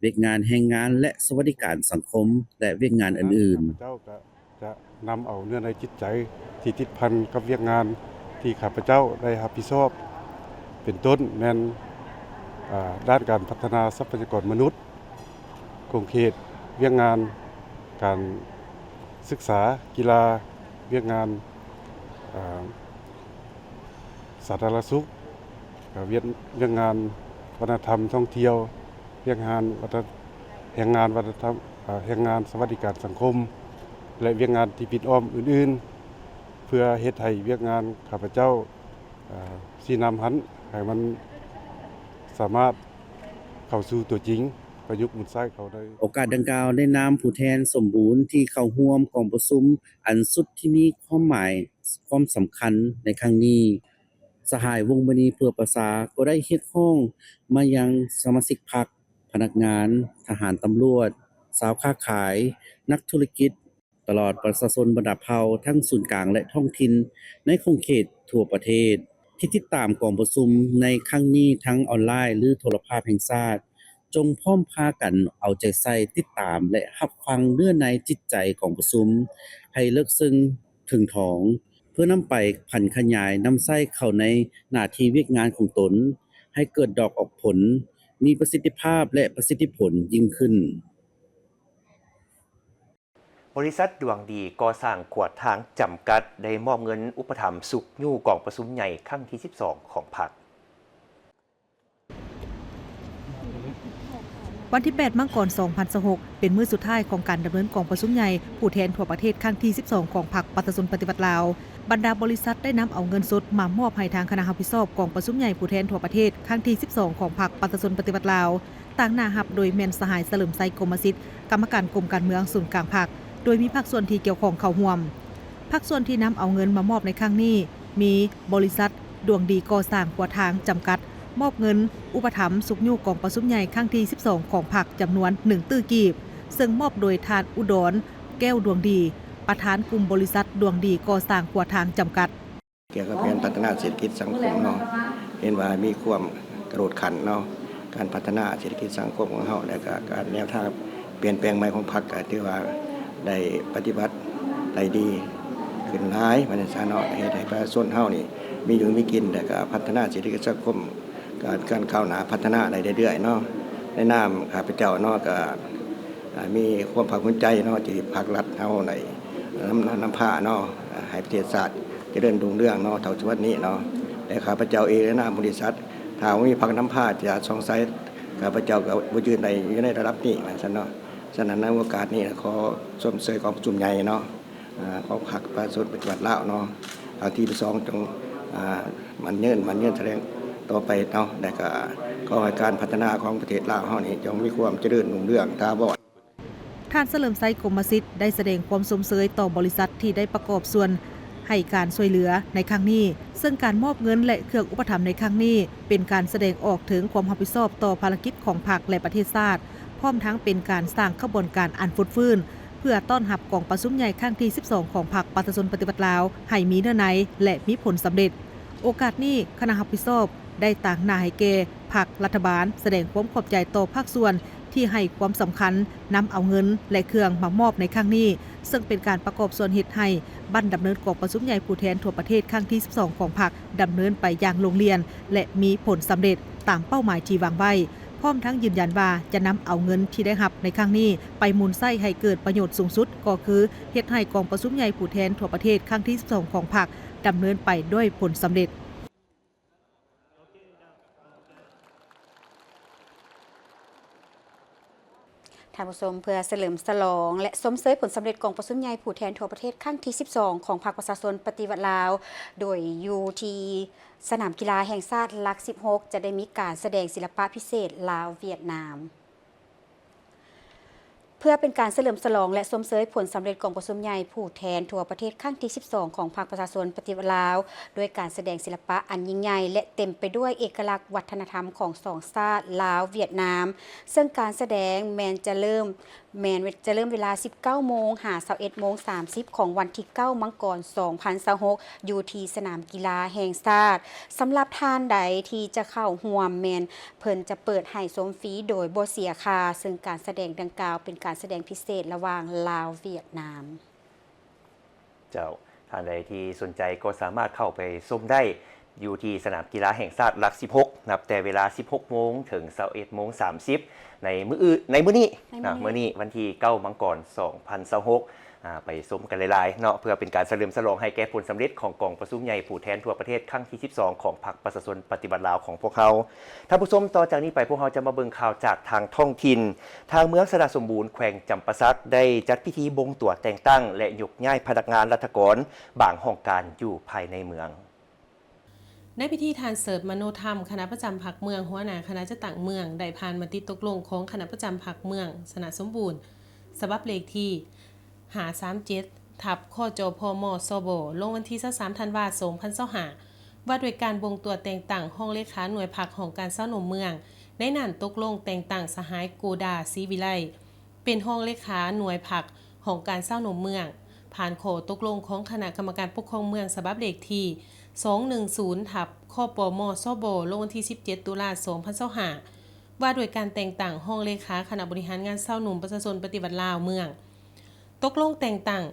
เวียกงานแรงงานและสวัสดิการสังคมและเวียกงานอื่นๆเจ้าก็จะนำเอาเนื้อในจิตใจที่ติดพันกับเวียกงาน ที่ข้าพเจ้าได้รับผิดชอบเป็นต้นแม่นด้านการพัฒนาทรัพยากรมนุษย์คงเขตเวียกงานการศึกษากีฬาเวียกงานสาธารณสุขเวียกงานวัฒนธรรมท่องเที่ยวเวียกงานแห่งงานวัฒนธรรมแห่งงานสวัสดิการสังคมและเวียกงานที่ปิดอ้อมอื่นๆเพื่อเฮ็ดให้เวียกงานข้าพเจ้าสีน้ำหันให้มันสามารถเข้าสู่ตัวจริงประยุกต์มุนไส้เขาได้ โอกาสดังกล่าวได้นามผู้แทนสมบูรณ์ที่เข้าร่วมกองประชุมอันสุดที่มีความหมายความสำคัญในครั้งนี้สหายวงศ์มณีเพื่อประชาก็ได้เรียกร้องมายังสมาชิกพรรคพนักงานทหารตำรวจสาวค้าขายนักธุรกิจตลอดประชาชนบรรดาเผ่าทั้งศูนย์กลางและท้องถิ่นในคงเขตทั่วประเทศที่ติดตามกองประชุมในครั้งนี้ทั้งออนไลน์หรือโทรภาพแห่งชาติจงพร้อมพากันเอาใจใส่ติดตามและรับฟังเนื้อในจิตใจของประชุมให้ลึกซึ้งถึงถองเพื่อนำไปพันขยายนำไส้เข้าในหน้าที่เวียกงานของตนให้เกิดดอกออกผลมีประสิทธิภาพและประสิทธิผลยิ่งขึ้นบริษัทดวงดีก่อสร้างขวดทางจำกัดได้มอบเงินอุปถัมภ์สุขยู่กองประชุมใหญ่ครั้งที่ 12 ของพรรค วันที่ 8 มังกร 2026 เป็นมื้อสุดท้ายของการดำเนินกองประชุมใหญ่ผู้แทนทั่วประเทศครั้งที่ 12 ของพรรคประชาชนปฏิวัติลาวบรรดาบริษัทได้นำเอาเงินสดมามอบให้ทางคณะรับผิดชอบกองประชุมใหญ่ผู้แทนทั่วประเทศครั้งที่ 12 ของพรรคประชาชนปฏิวัติลาวต่างหน้ารับโดยแม่นสหายเฉลิมไซกรมสิทธิ์กรรมการกรมการเมืองศูนย์กลางพรรคโดยมีภาคส่วนที่เกี่ยวข้องเข้าร่วมภาคส่วนที่นำเอาเงินมามอบในครั้งนี้มีบริษัทดวงดีก่อสร้างขวดทางจำกัดมอบเงินอุปถัมภ์สุขยู่กองประชุมใหญ่ครั้งที่ 12 ของพรรคจำนวน 1 ตื้อกีบซึ่งมอบโดยทานอุดรแก้วดวงดีประธานกลุ่มบริษัทดวงดีก่อสร้างขวดทางจำกัดเกี่ยวกับการพัฒนาเศรษฐกิจสังคมเนาะเห็นว่ามีความกระโดดขันเนาะการพัฒนาเศรษฐกิจสังคมของเราและก็การแนวทางเปลี่ยนแปลงใหม่ของพรรคก็ถือว่าได้ปฏิบัติได้ดีขึ้นหลายมันสาเนาะให้ประชาชนเฮานี่มีอยู่มีกินและก็พัฒนาเศรษฐกิจสังคมการก้าวหน้าพัฒนาได้เรื่อยๆเนาะในนามข้าพเจ้าเนาะก็มีความภาคภูมิใจเนาะที่ภาครัฐเฮาได้นำพาเนาะให้ประเทศชาติเจริญรุ่งเรืองเนาะเท่าทุกวันนี้เนาะและข้าพเจ้าเองในนามบริษัทถ้ามีภาคน้ำพาจะสงสัยข้าพเจ้าก็บ่ยืนอยู่ในระดับนี้ว่าซั่นเนาะฉะนั้นในโอกาสนี้ขอชมเชยกองประชุมใหญ่เนาะของพรรคประชาชนปฏิวัติลาวเนาะครั้งที่2จงมันเยินแสดงต่อไปเนาะและก็ขอให้การพัฒนาของประเทศลาวเฮานี่จงมีความเจริญรุ่งเรืองถาวรท่านเฉลิมไซกรมสิทธิ์ได้แสดงความสมเสยต่อบริษัทที่ได้ประกอบส่วนให้การช่วยเหลือในครั้งนี้ซึ่งการมอบเงินและเครื่องอุปถัมภ์ในครั้งนี้เป็นการแสดงออกถึงความรับผิดชอบต่อภารกิจของพรรคและประเทศชาติพร้อมทั้งเป็นการสร้างขบวนการอันฟุดฟื้นเพื่อต้อนรับกองประชุมใหญ่ครั้งที่ 12 ของพรรคประชาชนปฏิวัติลาวให้มีเนื้อในและมีผลสำเร็จโอกาสนี้คณะรับผิดชอบได้ต่างหน้าให้แก่พรรครัฐบาลแสดงความขอบใจต่อภาคส่วนที่ให้ความสำคัญนำเอาเงินและเครื่องมามอบในครั้งนี้ซึ่งเป็นการประกอบส่วนเหตุให้บั้นดำเนินกองประชุมใหญ่ผู้แทนทั่วประเทศครั้งที่ 12 ของพรรคดำเนินไปอย่างลงเรียนและมีผลสำเร็จตามเป้าหมายที่วางไว้พร้อมทั้งยืนยันว่าจะนำเอาเงินที่ได้รับในครั้งนี้ไปหมุนไส้ให้เกิดประโยชน์สูงสุดก็คือเฮ็ดให้กองประชุมใหญ่ผู้แทนทั่วประเทศครั้งที่ 12 ของพรรคดำเนินไปด้วยผลสำเร็จท่านผู้ชมเพื่อเฉลิมฉลองและสมเสยผลสำเร็จกองประชุมใหญ่ผู้แทนทั่วประเทศครั้งที่ 12 ของพรรคประชาชนปฏิวัติลาวโดยอยู่ที่สนามกีฬาแห่งชาติหลัก 16 จะได้มีการแสดงศิลปะพิเศษลาวเวียดนามเพื่อเป็นการเฉลิมฉลองและสมเสยผลสำเร็จกองประชุมใหญ่ผู้แทนทั่วประเทศครั้งที่ 12 ของพรรคประชาชนปฏิวัติลาวโดยการแสดงศิลปะอันยิ่งใหญ่และเต็มไปด้วยเอกลักษณ์วัฒนธรรมของสองชาติลาวเวียดนามซึ่งการแสดงจะเริ่มเวลา 19:00 ของวันที่ 9 มังกร 2026 อยู่ที่สนามกีฬาแห่งชาติสำหรับท่านใดที่จะเข้าร่วมเพิ่นจะเปิดให้ชมฟรีโดยบ่เสียค่าซึ่งการแสดงดังกล่าวเป็นการแสดงพิเศษระหว่างลาวเวียดนามเจ้า ท่านใดที่สนใจก็สามารถเข้าไปชมได้อยู่ที่สนามกีฬาแห่งชาติหลัก 16 นับแต่เวลา 16 โมงถึง 21:30 ในมื้อนี้วันที่ 9 มังกร 2026 ไปชมกันหลายๆเนาะเพื่อเป็นการเฉลิมฉลองให้แก่ผลสำเร็จของกองประชุมใหญ่ผู้แทนทั่วประเทศครั้งที่ 12 ของพรรคประชาชนปฏิบัติลาวของพวกเขาท่านผู้ชมต่อจากนี้ไปพวกเราจะมาเบิ่งข่าวจากทางท้องถิ่นทางเมืองสระสมบูรณ์แขวงจำปาสักได้จัดพิธีบงตั๋วแต่งตั้งและยกย้ายพนักงานราชการบางห้องการอยู่ภายในเมืองในพิธีทานเสิร์ฟมโนธรรมคณะประจำพรรคเมืองหัวหน้าคณะจัดตั้งเมืองได้ผ่านมติตกลงของคณะประจำพรรคเมืองสระสมบูรณ์ฉบับเลขที่537ทับคจพมสบลงวันที่23ธันวาคม2025ว่าด้วยการบงตัวแต่งตั้งห้องเลขาหน่วยพรรคของการเศร้าหนมเมืองในนั้นตกลงแต่งตั้งสหายโกดาศรีวิไลเป็นห้องเลขาหน่วยพรรคของการเศร้าหนมเมืองผ่านโขตกลงของคณะกรรมการปกครองเมืองฉบับเลขที่210ทับคปมสบลงวันที่17ตุลาคม2025ว่าด้วยการแต่งตั้งห้องเลขาคณะบริหารงานเศร้าหนุ่มประชาชนปฏิบัติลาวเมืองตกลงแต่งตั้ง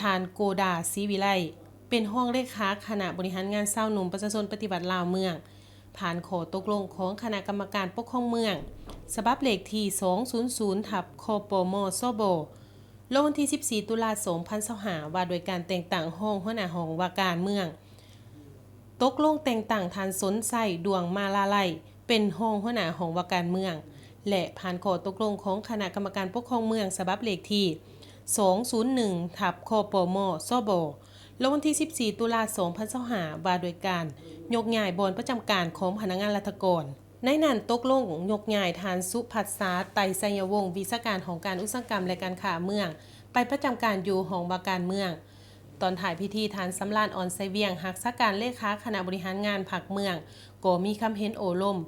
ทานโกดาศรีวิไลเป็นห้องเลขาคณะบริหารงานเศร้าหนุ่มประชาชนปฏิบัติลาวเมืองผ่านโขตกลงของคณะกรรมการปกครองเมืองฉบับเลขที่200ทับคปมสบลงวันที่14ตุลาคม2025ว่าโดยการแต่งตั้งห้องหัวหน้าห้องว่าการเมืองตกลงแต่งตั้งทานสนไส้ดวงมาลาไลเป็นห้องหัวหน้าห้องว่าการเมืองและผ่านข้อตกลงของคณะกรรมการปกครองเมืองฉบับเลขที่201ทับคปมสบลงวันที่14ตุลาคม2025ว่าโดยการยกย้ายบอนประจำการของพนักงานราชการในนั้นตกลงยกย้ายทานสุภัสสาไตรไสยวงศ์วิศการของการอุตสาหกรรมและการค้าเมืองไปประจำการอยู่ห้องว่าการเมืองตอนถ่ายพิธีทานสำราญอ่อนไซเวียงหักษการเลขาคณะบริหารงานพรรคเมืองก็มีคำเห็นโอลม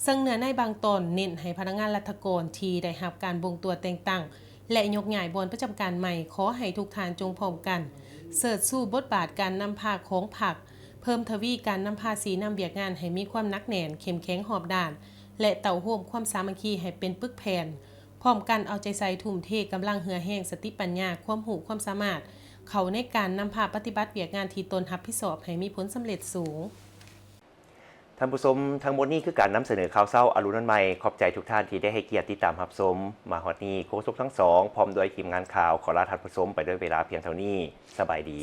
ซึ่งเนื้อในบางตอนเน้นให้พนักงานราชการที่ได้รับการบงตัวแต่งตั้งและยกย้ายบอนประจำการใหม่ขอให้ทุกทานจงพร้อมกันเสิร์ชสู้บทบาทการนำพาของพรรคเพิ่มทวีการนำพาสีนำเบียกงานให้มีความหนักแน่นเข้มแข็งหอบด้านและเต่าห่วมความสามัคคีให้เป็นปึกแผ่นพร้อมกันเอาใจใส่ทุ่มเทกำลังเหือแห้งสติปัญญาความรู้ความสามารถเขาในการนำพาปฏิบัติเวียกงานที่ตนรับผิดชอบให้มีผลสำเร็จสูงท่านผู้ชมทั้งหมดนี้คือการนำเสนอข่าวเศร้าอรุณวันใหม่ขอบใจทุกท่านที่ได้ให้เกียรติติดตามรับชมมาฮอดนี้โค้ชทั้งสองพร้อมด้วยทีมงานข่าวขอลาท่านผู้ชมไปด้วยเวลาเพียงเท่านี้สบายดี